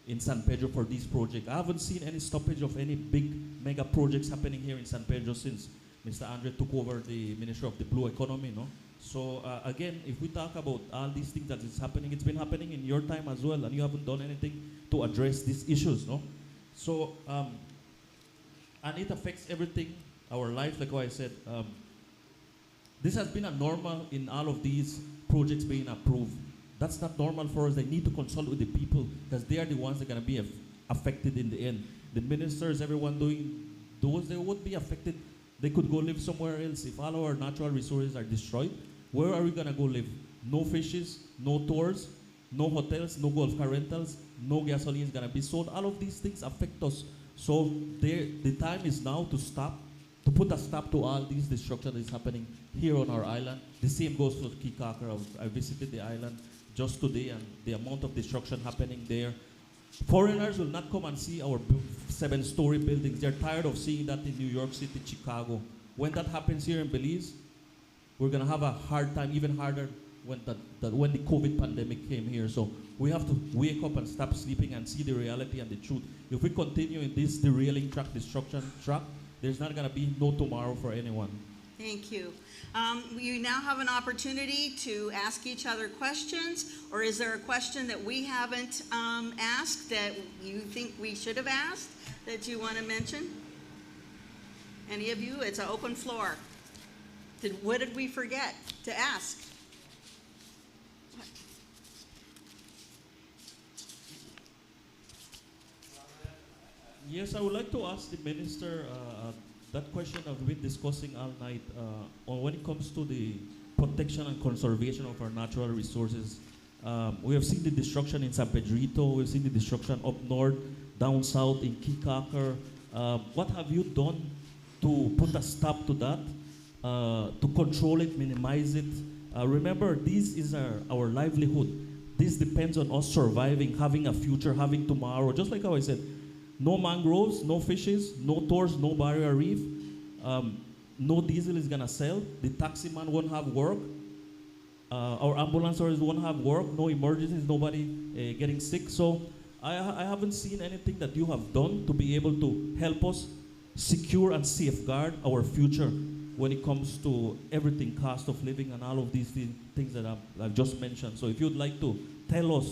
in San Pedro for these projects. I haven't seen any stoppage of any big mega projects happening here in San Pedro since Mr. Andre took over the Ministry of the Blue Economy, no? So again, if we talk about all these things that is happening, it's been happening in your time as well, and you haven't done anything to address these issues, no? So, and it affects everything, our life, like what I said. This has been a normal in all of these projects being approved. That's not normal for us. They need to consult with the people because they are the ones that are going to be affected in the end. The ministers, everyone doing those, they would be affected. They could go live somewhere else. If all our natural resources are destroyed, where are we going to go live? No fishes, no tours, no hotels, no golf car rentals, no gasoline is going to be sold. All of these things affect us. So the time is now to stop, to put a stop to all these destruction that is happening here on our island. The same goes for Kikaka. I visited the island just today, and the amount of destruction happening there. Foreigners will not come and see our 7-story buildings. They're tired of seeing that in New York City, Chicago. When that happens here in Belize, we're going to have a hard time, even harder when the COVID pandemic came here. So we have to wake up and stop sleeping and see the reality and the truth. If we continue in this derailing track, destruction track, there's not going to be no tomorrow for anyone. Thank you. You now have an opportunity to ask each other questions, or is there a question that we haven't asked that you think we should have asked that you want to mention? Any of you? It's an open floor. What did we forget to ask? Yes, I would like to ask the minister that question I've been discussing all night on when it comes to the protection and conservation of our natural resources. We have seen the destruction in San Pedrito, we've seen the destruction up north, down south in Kikaker. What have you done to put a stop to that, to control it, minimize it? Remember, this is our livelihood. This depends on us surviving, having a future, having tomorrow. Just like how I said, no mangroves, no fishes, no tours, no barrier reef. No diesel is gonna sell. The taxi man won't have work. Our ambulance service won't have work. No emergencies, nobody getting sick. So I haven't seen anything that you have done to be able to help us secure and safeguard our future when it comes to everything, cost of living and all of these things that I've just mentioned. So if you'd like to tell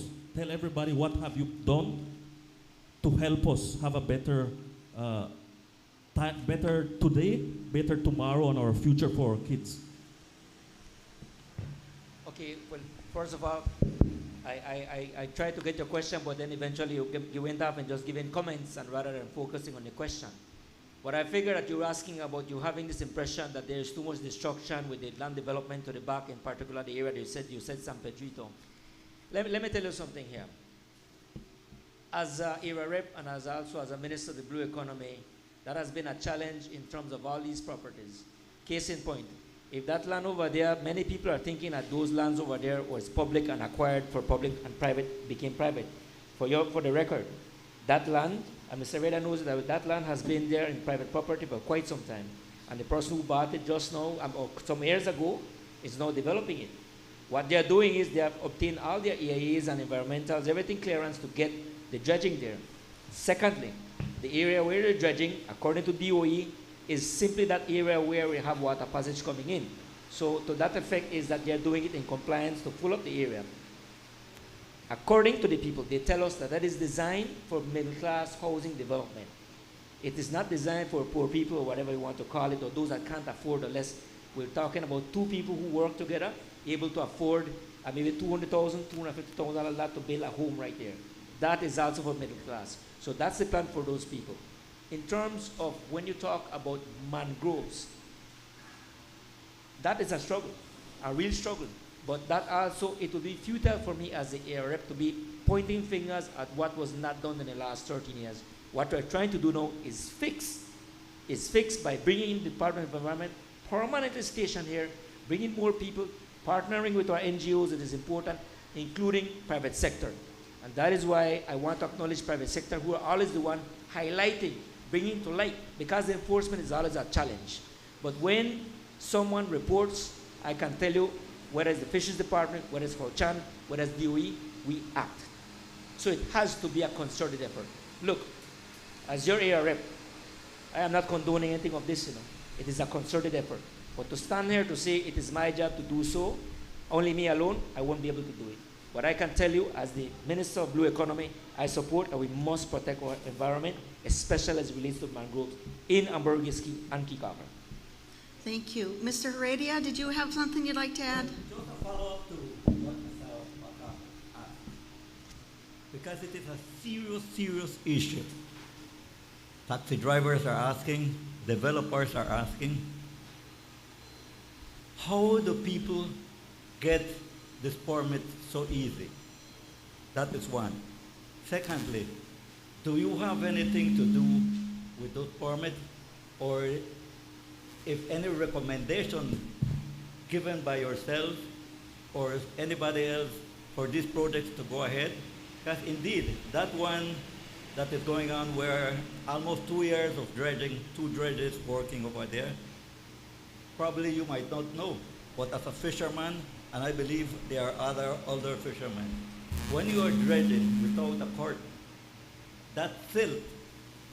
everybody what have you done to help us have a better better today, better tomorrow, and our future for our kids. Okay, well, first of all, I tried to get your question, but then eventually you went up and just giving comments and rather than focusing on the question. But I figured that you were asking about you having this impression that there is too much destruction with the land development to the back, in particular the area that you said San Pedrito. Let me tell you something here. As a era rep and also as a minister of the blue economy, that has been a challenge in terms of all these properties. Case in point, if that land over there, many people are thinking that those lands over there was public and acquired for public and private, became private. For the record, that land, and Mr. Reda knows that land has been there in private property for quite some time. And the person who bought it just now, or some years ago, is now developing it. What they're doing is they have obtained all their EIAs and environmentals, everything clearance to get the dredging there. Secondly, the area where they're dredging, according to DOE, is simply that area where we have water passage coming in. So to that effect is that they're doing it in compliance to pull up the area. According to the people, they tell us that that is designed for middle-class housing development. It is not designed for poor people or whatever you want to call it, or those that can't afford or less. We're talking about two people who work together, able to afford maybe $200,000, $250,000 lot to build a home right there. That is also for middle class. So that's the plan for those people. In terms of when you talk about mangroves, that is a struggle, a real struggle. But that also, it will be futile for me as the air rep to be pointing fingers at what was not done in the last 13 years. What we're trying to do now is fix by bringing in the Department of Environment permanently stationed here, bringing more people, partnering with our NGOs, it is important, including private sector. And that is why I want to acknowledge private sector, who are always the one highlighting, bringing to light, because the enforcement is always a challenge. But when someone reports, I can tell you, whether it's the Fisheries Department, whether it's Forchan, whether it's DOE, we act. So it has to be a concerted effort. Look, as your area rep, I am not condoning anything of this, It is a concerted effort. But to stand here to say it is my job to do so, only me alone, I won't be able to do it. But I can tell you, as the Minister of Blue Economy, I support and we must protect our environment, especially as it relates to mangroves in Ambergris and Kikaka. Thank you. Mr. Heredia, did you have something you'd like to add? Just a follow-up to what Mr. Maka asked. Because it is a serious, serious issue. Taxi drivers are asking, developers are asking, how do people get this permit so easy? That is one. Secondly, do you have anything to do with those permits, or if any recommendation given by yourself or anybody else for these projects to go ahead? Because indeed, that one that is going on where almost 2 years of dredging, 2 dredges working over there, probably you might not know, but as a fisherman, and I believe there are other older fishermen, when you are dredging without a court, that silt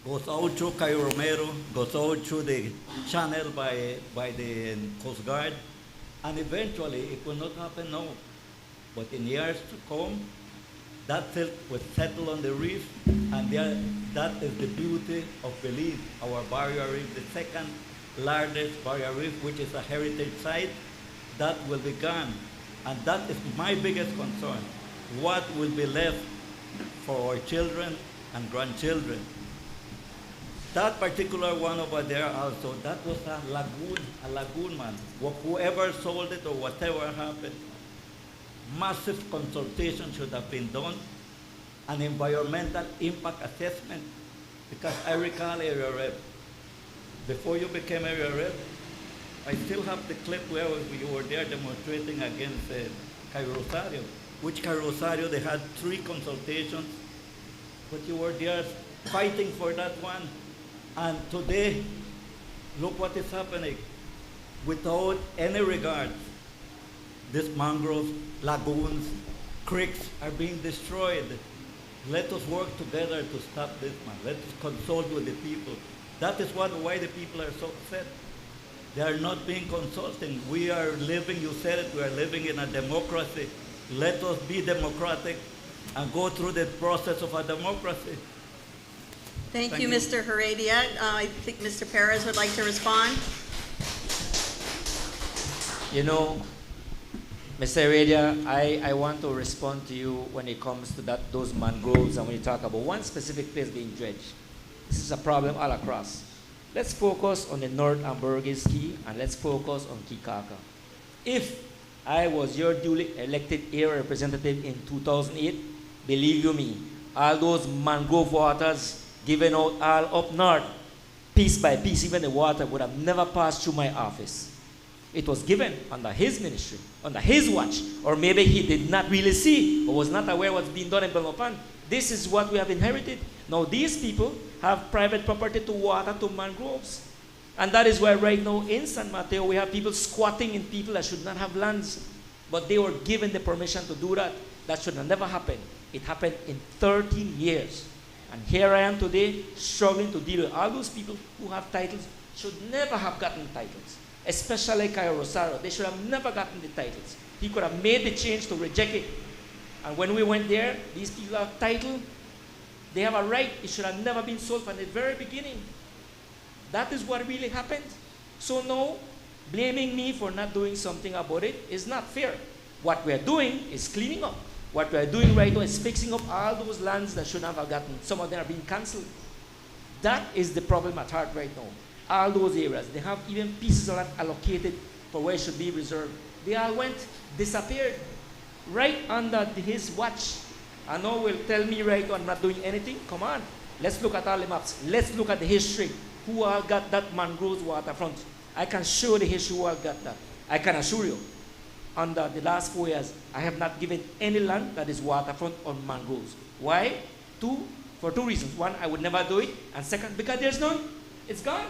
goes out through Cayo Romero, goes out through the channel by the Coast Guard, and eventually it will not happen now. But in years to come, that silt will settle on the reef, and that is the beauty of Belize, our barrier reef, the second largest barrier reef, which is a heritage site. That will be gone. And that is my biggest concern. What will be left for our children and grandchildren? That particular one over there also, that was a lagoon, man. Whoever sold it or whatever happened, massive consultation should have been done, an environmental impact assessment, because I recall area rep. Before you became area rep, I still have the clip where you were there demonstrating against Cayo Rosario, which Cayo Rosario, they had 3 consultations, but you were there fighting for that one. And today, look what is happening. Without any regard, these mangroves, lagoons, creeks are being destroyed. Let us work together to stop this, man. Let us consult with the people. That is why the people are so upset. They are not being consulting. We are living, you said it, we are living in a democracy. Let us be democratic and go through the process of a democracy. Thank you, Mr. Heredia. I think Mr. Perez would like to respond. You know, Mr. Heredia, I want to respond to you when it comes to those mangroves and when you talk about one specific place being dredged. This is a problem all across. Let's focus on the North Ambergris Key and let's focus on Kikaka. If I was your duly elected area representative in 2008, believe you me, all those mangrove waters given out all up north, piece by piece, even the water would have never passed through my office. It was given under his ministry, under his watch, or maybe he did not really see or was not aware what's being done in Belmopan. This is what we have inherited. Now these people have private property to water to mangroves. And that is why right now in San Mateo we have people squatting in people that should not have lands. But they were given the permission to do that. That should have never happened. It happened in 13 years. And here I am today struggling to deal with all those people who have titles, should never have gotten titles. Especially Cayo Rosario. They should have never gotten the titles. He could have made the change to reject it. And when we went there, these people have title. They have a right. It should have never been sold from the very beginning. That is what really happened. So now, blaming me for not doing something about it is not fair. What we are doing is cleaning up. What we are doing right now is fixing up all those lands that should not have gotten. Some of them are being cancelled. That is the problem at heart right now. All those areas, they have even pieces of land allocated for where it should be reserved. They all went, disappeared, right under his watch. And now will tell me right now I'm not doing anything? Come on, let's look at all the maps. Let's look at the history. Who all got that mangroves waterfront? I can show the history who all got that. I can assure you, under the last 4 years, I have not given any land that is waterfront on mangroves. Why? For two reasons. One, I would never do it. And second, because there's none. It's gone.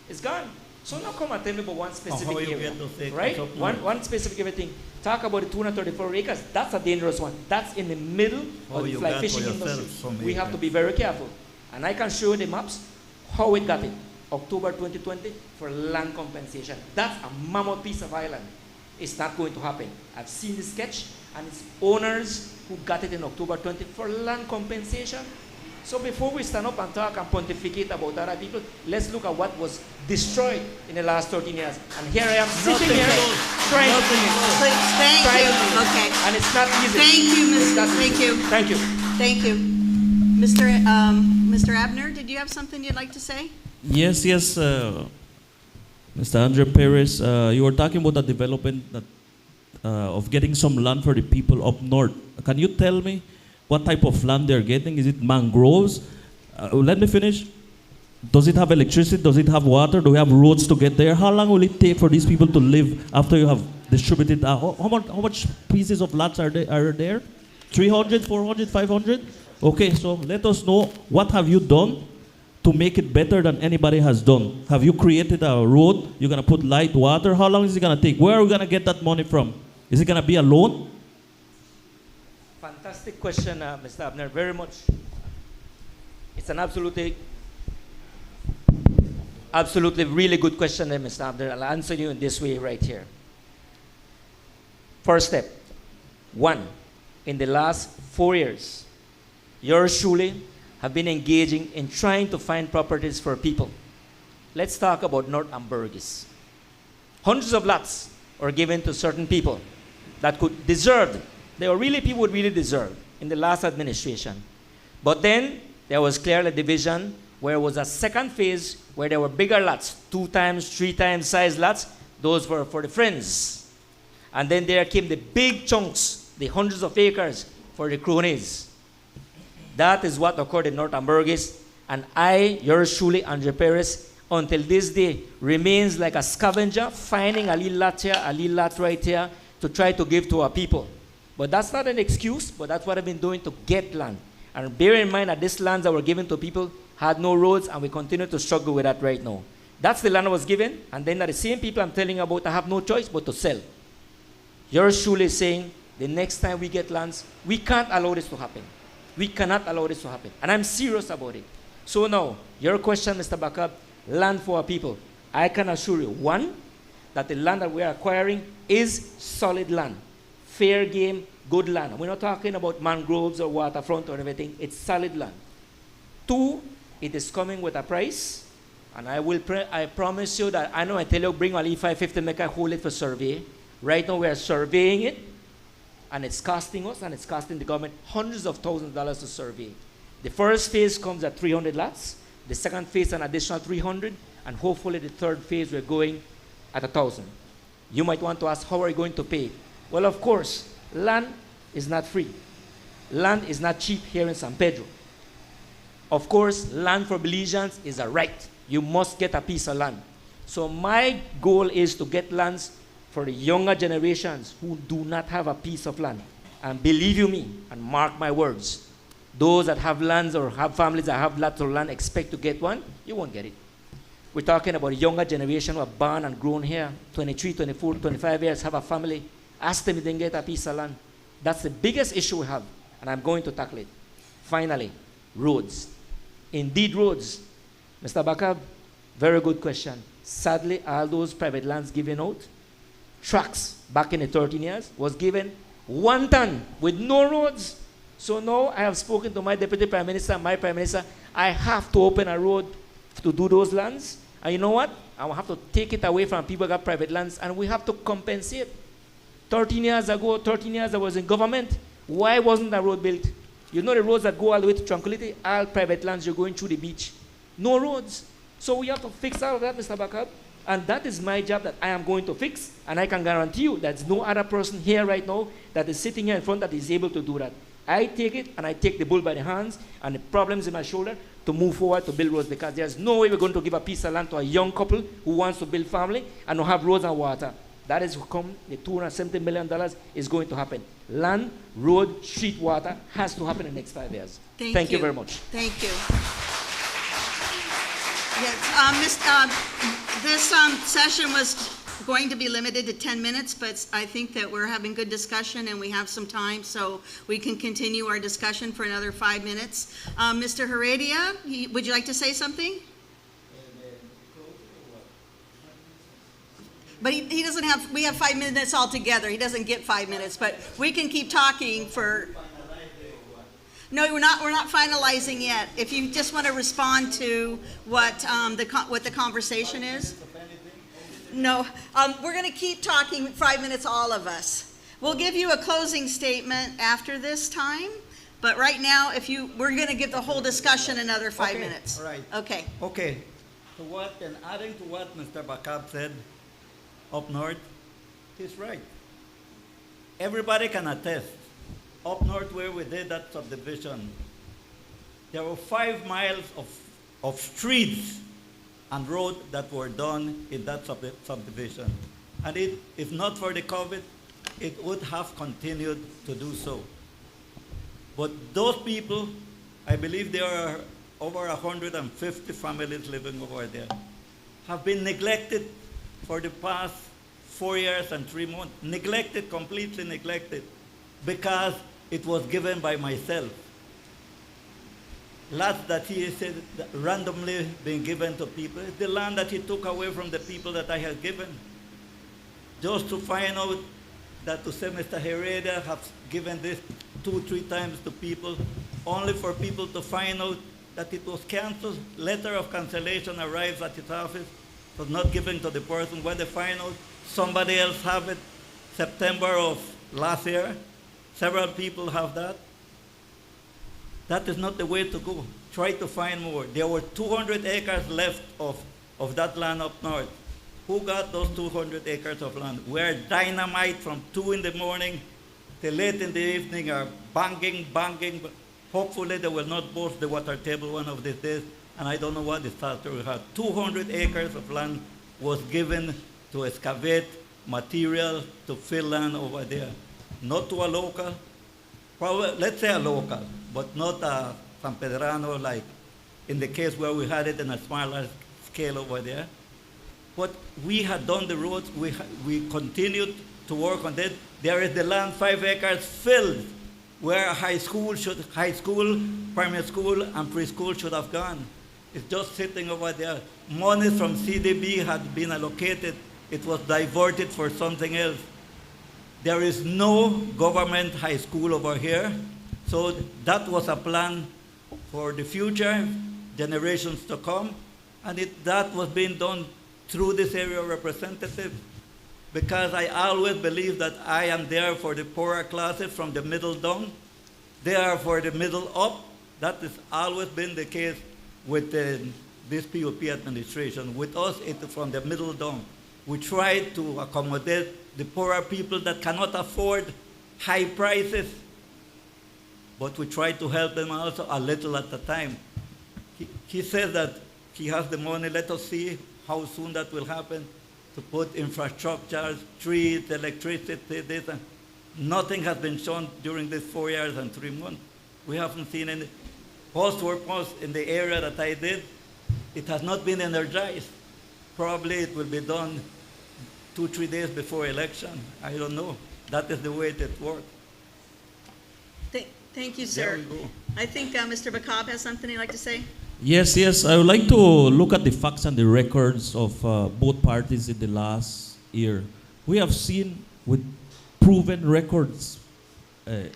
It's gone. So now come and tell me about one specific area. Right? One specific everything. Talk about the 234 acres. That's a dangerous one. That's in the middle of the fly fishing industry. We have to be very careful. And I can show you the maps how it got it. October 2020 for land compensation. That's a mammoth piece of island. It's not going to happen. I've seen the sketch, and it's owners who got it in October 20 for land compensation. So before we stand up and talk and pontificate about other people, let's look at what was destroyed in the last 13 years. And here I am sitting here trying to do it. Thank Trying you. to do it. Okay. And it's not easy. Thank you, It's Mr. not Thank easy. you. Thank you. Thank you. Mr. Abner, did you have something you'd like to say? Yes, yes, Mr. Andre Perez, you were talking about the development that, of getting some land for the people up north. Can you tell me what type of land they're getting? Is it mangroves? Let me finish. Does it have electricity? Does it have water? Do we have roads to get there? How long will it take for these people to live after you have distributed? How much pieces of lots are there? 300, 400, 500? Okay, so let us know, what have you done to make it better than anybody has done? Have you created a road? You're going to put light, water? How long is it going to take? Where are we going to get that money from? Is it going to be a loan? Fantastic question, Mr. Abner, very much. It's an absolutely really good question, Mr. Abner. I'll answer you in this way right here. First step, one, in the last 4 years, yours truly have been engaging in trying to find properties for people. Let's talk about North Ambergis. Hundreds of lots were given to certain people that could deserve. They were really people who really deserve in the last administration. But then there was clearly a division where it was a second phase where there were bigger lots, 2 times, 3 times size lots. Those were for the friends. And then there came the big chunks, the hundreds of acres for the cronies. That is what occurred in North Ambergis. And I, yours truly, Andre Perez, until this day, remains like a scavenger, finding a little lot here, a little lot right here, to try to give to our people. But that's not an excuse, but that's what I've been doing to get land. And bear in mind that these lands that were given to people had no roads, and we continue to struggle with that right now. That's the land I was given, and then the same people I'm telling you about, I have no choice but to sell. Yours truly is saying, the next time we get lands, we can't allow this to happen. We cannot allow this to happen. And I'm serious about it. So now, your question, Mr. Bakab, land for our people. I can assure you, one, that the land that we are acquiring is solid land. Fair game, good land. We're not talking about mangroves or waterfront or everything. It's solid land. Two, it is coming with a price. And I promise you that, I know I tell you, bring only 550, make I hold it for survey. Right now we are surveying it. And it's costing us and it's costing the government hundreds of thousands of dollars to survey. The first phase comes at 300 lots. The second phase an additional 300. And hopefully the third phase we're going at 1,000. You might want to ask, how are you going to pay? Well, of course, land is not free. Land is not cheap here in San Pedro. Of course, land for Belizeans is a right. You must get a piece of land. So my goal is to get lands for the younger generations who do not have a piece of land. And believe you me, and mark my words, those that have lands or have families that have lots of land expect to get one, you won't get it. We're talking about a younger generation who are born and grown here, 23, 24, 25 years, have a family. Ask them if they can get a piece of land. That's the biggest issue we have, and I'm going to tackle it. Finally, roads. Indeed, roads. Mr. Bakab, very good question. Sadly, all those private lands given out, tracks back in the 13 years, was given 1 ton with no roads. So now I have spoken to my Deputy Prime Minister and my Prime Minister. I have to open a road to do those lands. And you know what? I will have to take it away from people who got private lands, and we have to compensate. 13 years ago, 13 years I was in government. Why wasn't that road built? You know the roads that go all the way to Tranquility, all private lands, you're going through the beach. No roads. So we have to fix all of that, Mr. Bakab. And that is my job that I am going to fix. And I can guarantee you there's no other person here right now that is sitting here in front that is able to do that. I take it and I take the bull by the hands and the problems in my shoulder to move forward to build roads, because there's no way we're going to give a piece of land to a young couple who wants to build family and to have roads and water. That is how come the $270 million is going to happen. Land, road, street, water has to happen in the next 5 years. Thank you very much. Thank you. Yes, this session was going to be limited to 10 minutes, but I think that we're having good discussion and we have some time, so we can continue our discussion for another 5 minutes. Mr. Heredia, would you like to say something? But he doesn't have, we have 5 minutes altogether. He doesn't get 5 minutes, but we can keep talking for. No, we're not finalizing yet. If you just want to respond to what, what the conversation is. No, we're going to keep talking 5 minutes, all of us. We'll give you a closing statement after this time, but right now, we're going to give the whole discussion another 5 Okay, minutes. all right. Okay. Okay. And adding to what Mr. Bakab said up north, he's right. Everybody can attest. Up north where we did that subdivision, there were 5 miles of streets and road that were done in that subdivision. And if not for the COVID, it would have continued to do so. But those people, I believe there are over 150 families living over there, have been neglected for the past 4 years and 3 months. Neglected, completely neglected, because it was given by myself. Lots that he said that randomly being given to people. It's the land that he took away from the people that I had given. Just to find out that to say Mr. Heredia has given this 2-3 times to people, only for people to find out that it was canceled. Letter of cancellation arrives at his office, was not given to the person. When they find out somebody else have it, September of last year, several people have that. That is not the way to go. Try to find more. There were 200 acres left of that land up north. Who got those 200 acres of land? Where dynamite from 2 in the morning till late in the evening are banging. Hopefully they will not burst the water table one of these days, and I don't know what disaster we had. 200 acres of land was given to excavate material to fill land over there. Not to a local, probably, let's say a local, but not a San Pedrano like in the case where we had it in a smaller scale over there. But we had done the roads, we continued to work on that. There is the land 5 acres filled where high school, primary school, and preschool should have gone. It's just sitting over there. Money from CDB had been allocated. It was diverted for something else. There is no government high school over here. So that was a plan for the future generations to come. And that was being done through this area representative, because I always believe that I am there for the poorer classes from the middle down. They are for the middle up. That has always been the case with this POP administration. With us, it's from the middle down. We try to accommodate the poorer people that cannot afford high prices, but we try to help them also a little at a time. He says that he has the money. Let us see how soon that will happen, to put infrastructure, streets, electricity, this. And nothing has been shown during these 4 years and 3 months. We haven't seen any. Post-work post in the area that I did, it has not been energized. Probably it will be done 2-3 days before election. I don't know. That is the way it works. Thank you, sir. There we go. I think Mr. Bakab has something he'd like to say. Yes. I would like to look at the facts and the records of both parties in the last year. We have seen with proven records,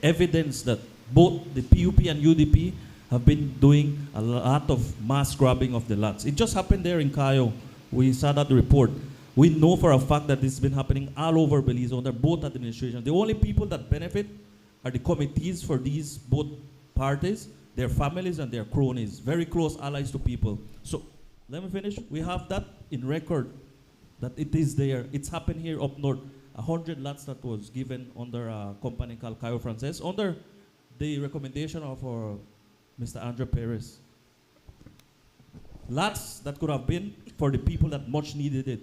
evidence that both the PUP and UDP have been doing a lot of mass grabbing of the lots. It just happened there in Cayo. We saw that report. We know for a fact that this has been happening all over Belize under both administrations. The only people that benefit are the committees for these both parties, their families and their cronies, very close allies to people. So let me finish. We have that in record, that it is there. It's happened here up north. 100 lots that was given under a company called Cayo Frances, under the recommendation of Mr. Andre Perez. Lots that could have been for the people that much needed it.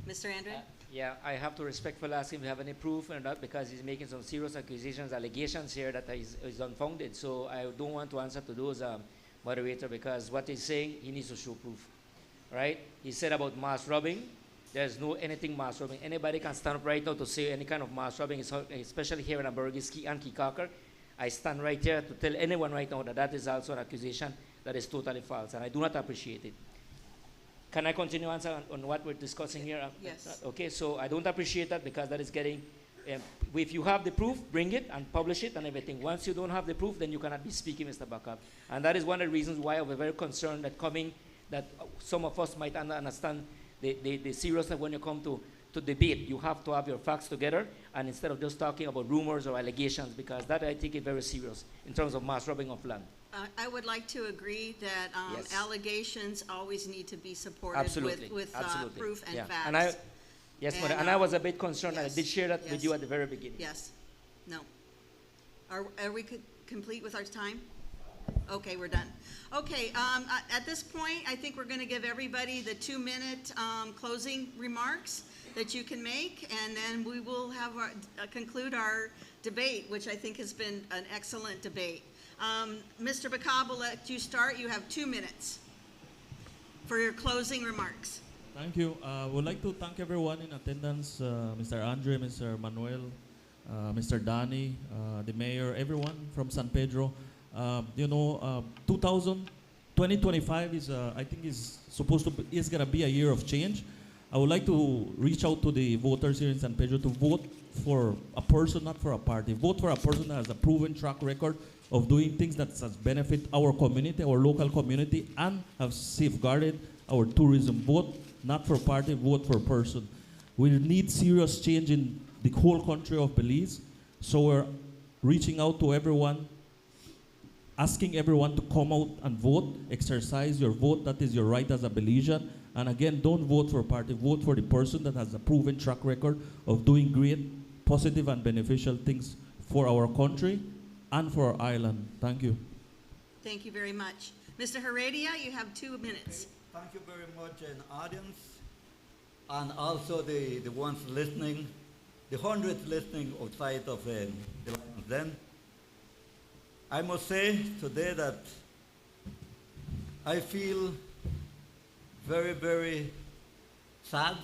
Mr. Andre? Yeah, I have to respectfully ask him if you have any proof or not, because he's making some serious accusations, allegations here that is unfounded. So I don't want to answer to those, moderator, because what he's saying, he needs to show proof, right? He said about mass robbing. There's no anything mass robbing. Anybody can stand up right now to say any kind of mass robbing, especially here in Abergiski and Kikakar. I stand right here to tell anyone right now that that is also an accusation that is totally false, and I do not appreciate it. Can I continue answer on what we're discussing here? Yes. Okay, so I don't appreciate that, because that is getting If you have the proof, bring it and publish it and everything. Once you don't have the proof, then you cannot be speaking, Mr. Bakab. And that is one of the reasons why we're very concerned that some of us might understand the seriousness when you come to debate. You have to have your facts together, and instead of just talking about rumors or allegations, because that I think is very serious in terms of mass robbing of land. I would like to agree that Yes. allegations always need to be supported Absolutely. with Absolutely. proof and Yeah. facts. And yes, And, Mother, and I was a bit concerned, and I yes, did share that with yes. you at the very beginning. Yes. No. Are we complete with our time? Okay, we're done. Okay, at this point, I think we're going to give everybody the 2-minute closing remarks that you can make, and then we will have conclude our debate, which I think has been an excellent debate. Mr. Bakab, will let you start. You have 2 minutes for your closing remarks. Thank you. I would like to thank everyone in attendance, Mr. Andre, Mr. Manuel, Mr. Danny, the mayor, everyone from San Pedro. 2025 is, I think, is gonna be a year of change. I would like to reach out to the voters here in San Pedro to vote for a person, not for a party. Vote for a person that has a proven track record of doing things that has benefit our community, our local community, and have safeguarded our tourism. Vote not for party, vote for person. We need serious change in the whole country of Belize, so we're reaching out to everyone, asking everyone to come out and vote, exercise your vote. That is your right as a Belizean. And again, don't vote for a party, vote for the person that has a proven track record of doing great, positive and beneficial things for our country and for our island. Thank you. Thank you very much. Mr. Heredia, you have 2 minutes. Thank you very much, audience, and also the ones listening, the hundreds listening outside of the Lion's Den. I must say today that I feel very, very sad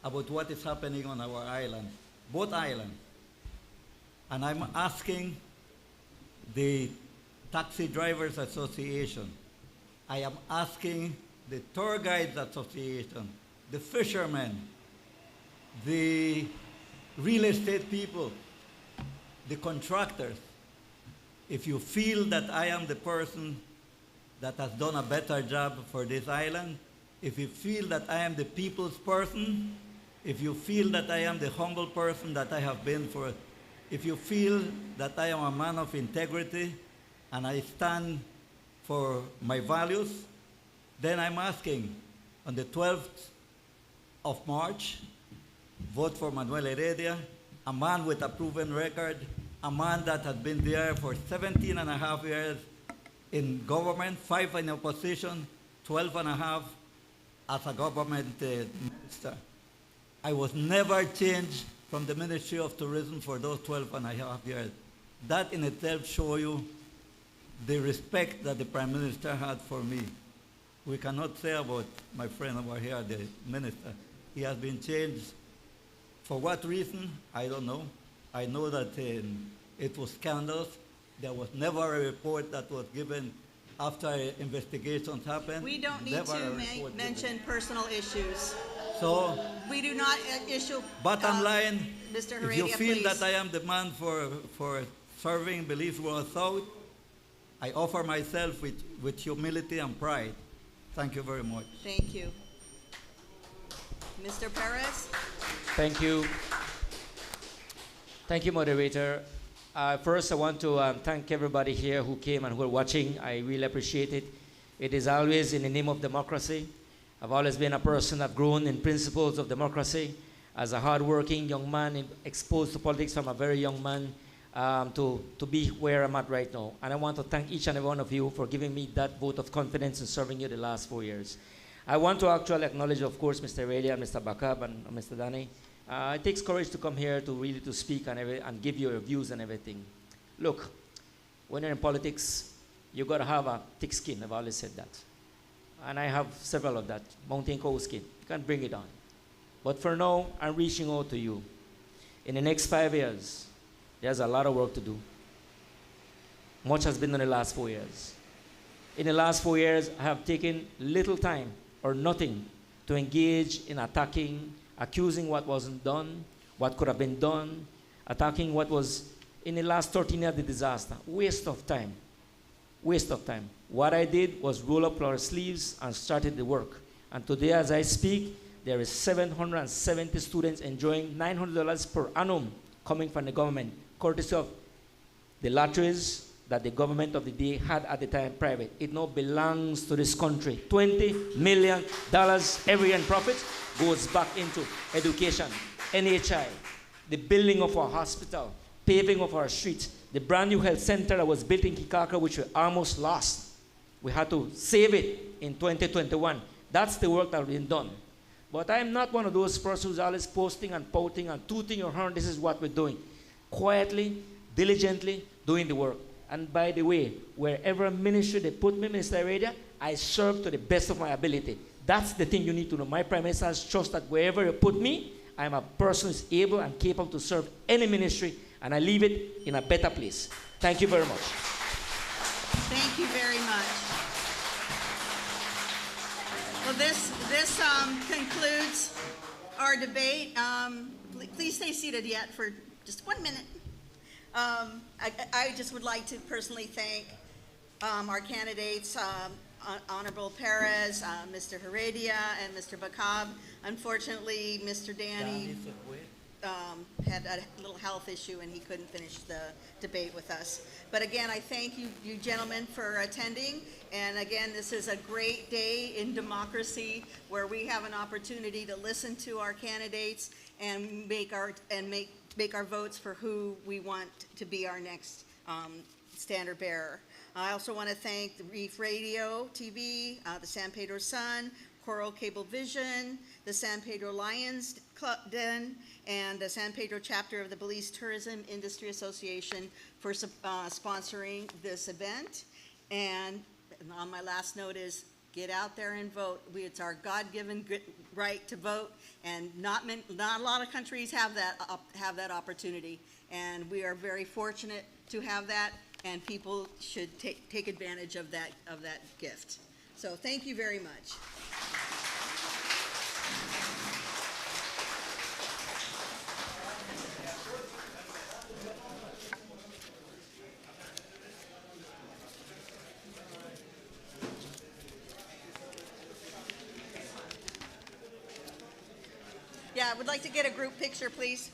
about what is happening on our island, both islands. And I'm asking the Taxi Drivers Association, I am asking the Tour Guides Association, the fishermen, the real estate people, the contractors, if you feel that I am the person that has done a better job for this island, if you feel that I am the people's person, if you feel that I am the humble person that I have been for, if you feel that I am a man of integrity and I stand for my values, then I'm asking on the 12th of March, vote for Manuel Heredia, a man with a proven record, a man that has been there for 17 and a half years in government, 5 in opposition, 12 and a half as a government minister. I was never changed from the Ministry of Tourism for those 12 and a half years. That in itself shows you the respect that the Prime Minister had for me. We cannot say about my friend over here, the minister. He has been changed. For what reason? I don't know. I know that it was scandalous. There was never a report that was given after investigations happened. We don't need Never to a report mention given. personal issues. So, We do not issue. bottom line, Mr. if Heredia, you feel please. that I am the man for serving Belize World South, I offer myself with humility and pride. Thank you very much. Thank you. Mr. Perez? Thank you. Thank you, moderator. First, I want to thank everybody here who came and who are watching. I really appreciate it. It is always in the name of democracy. I've always been a person that grown in principles of democracy. As a hardworking young man exposed to politics from a very young man to be where I'm at right now. And I want to thank each and every one of you for giving me that vote of confidence in serving you the last 4 years. I want to actually acknowledge, of course, Mr. Heredia, Mr. Bakab, and Mr. Danny. It takes courage to come here to really to speak and give your views and everything. Look, when you're in politics, you got to have a thick skin. I've always said that. And I have several of that, mountain cold skin. You can bring it on. But for now, I'm reaching out to you. In the next 5 years, there's a lot of work to do. Much has been done in the last 4 years. In the last 4 years, I have taken little time or nothing to engage in attacking, accusing what wasn't done, what could have been done, attacking what was in the last 13 years the disaster. Waste of time. Waste of time. What I did was roll up our sleeves and started the work. And today, as I speak, there is 770 students enjoying $900 per annum coming from the government, courtesy of the lotteries that the government of the day had at the time private. It now belongs to this country. $20 million every year in profits goes back into education, NHI, the building of our hospital, paving of our streets, the brand new health center that was built in Kikaka, which we almost lost. We had to save it in 2021. That's the work that has been done. But I'm not one of those persons who's always posting and pouting and tooting your horn. This is what we're doing. Quietly, diligently doing the work. And by the way, wherever ministry they put me, Minister Area, I serve to the best of my ability. That's the thing you need to know. My Prime Minister has trust that wherever you put me, I'm a person who's able and capable to serve any ministry, and I leave it in a better place. Thank you very much. Thank you very much. Well, this concludes our debate. Please stay seated yet for just 1 minute. I just would like to personally thank our candidates, Honorable Perez, Mr. Heredia, and Mr. Bacab. Unfortunately, Mr. Danny had a little health issue and he couldn't finish the debate with us. But again, I thank you gentlemen for attending. And again, this is a great day in democracy where we have an opportunity to listen to our candidates and make our votes for who we want to be our next standard bearer. I also want to thank the Reef Radio TV, the San Pedro Sun, Coral Cable Vision, the San Pedro Lions Club Den, and the San Pedro chapter of the Belize Tourism Industry Association for sponsoring this event. And on my last note is, get out there and vote. It's our God-given right to vote, and not a lot of countries have that opportunity. And we are very fortunate to have that, and people should take advantage of that gift. So thank you very much. Yeah, I would like to get a group picture, please.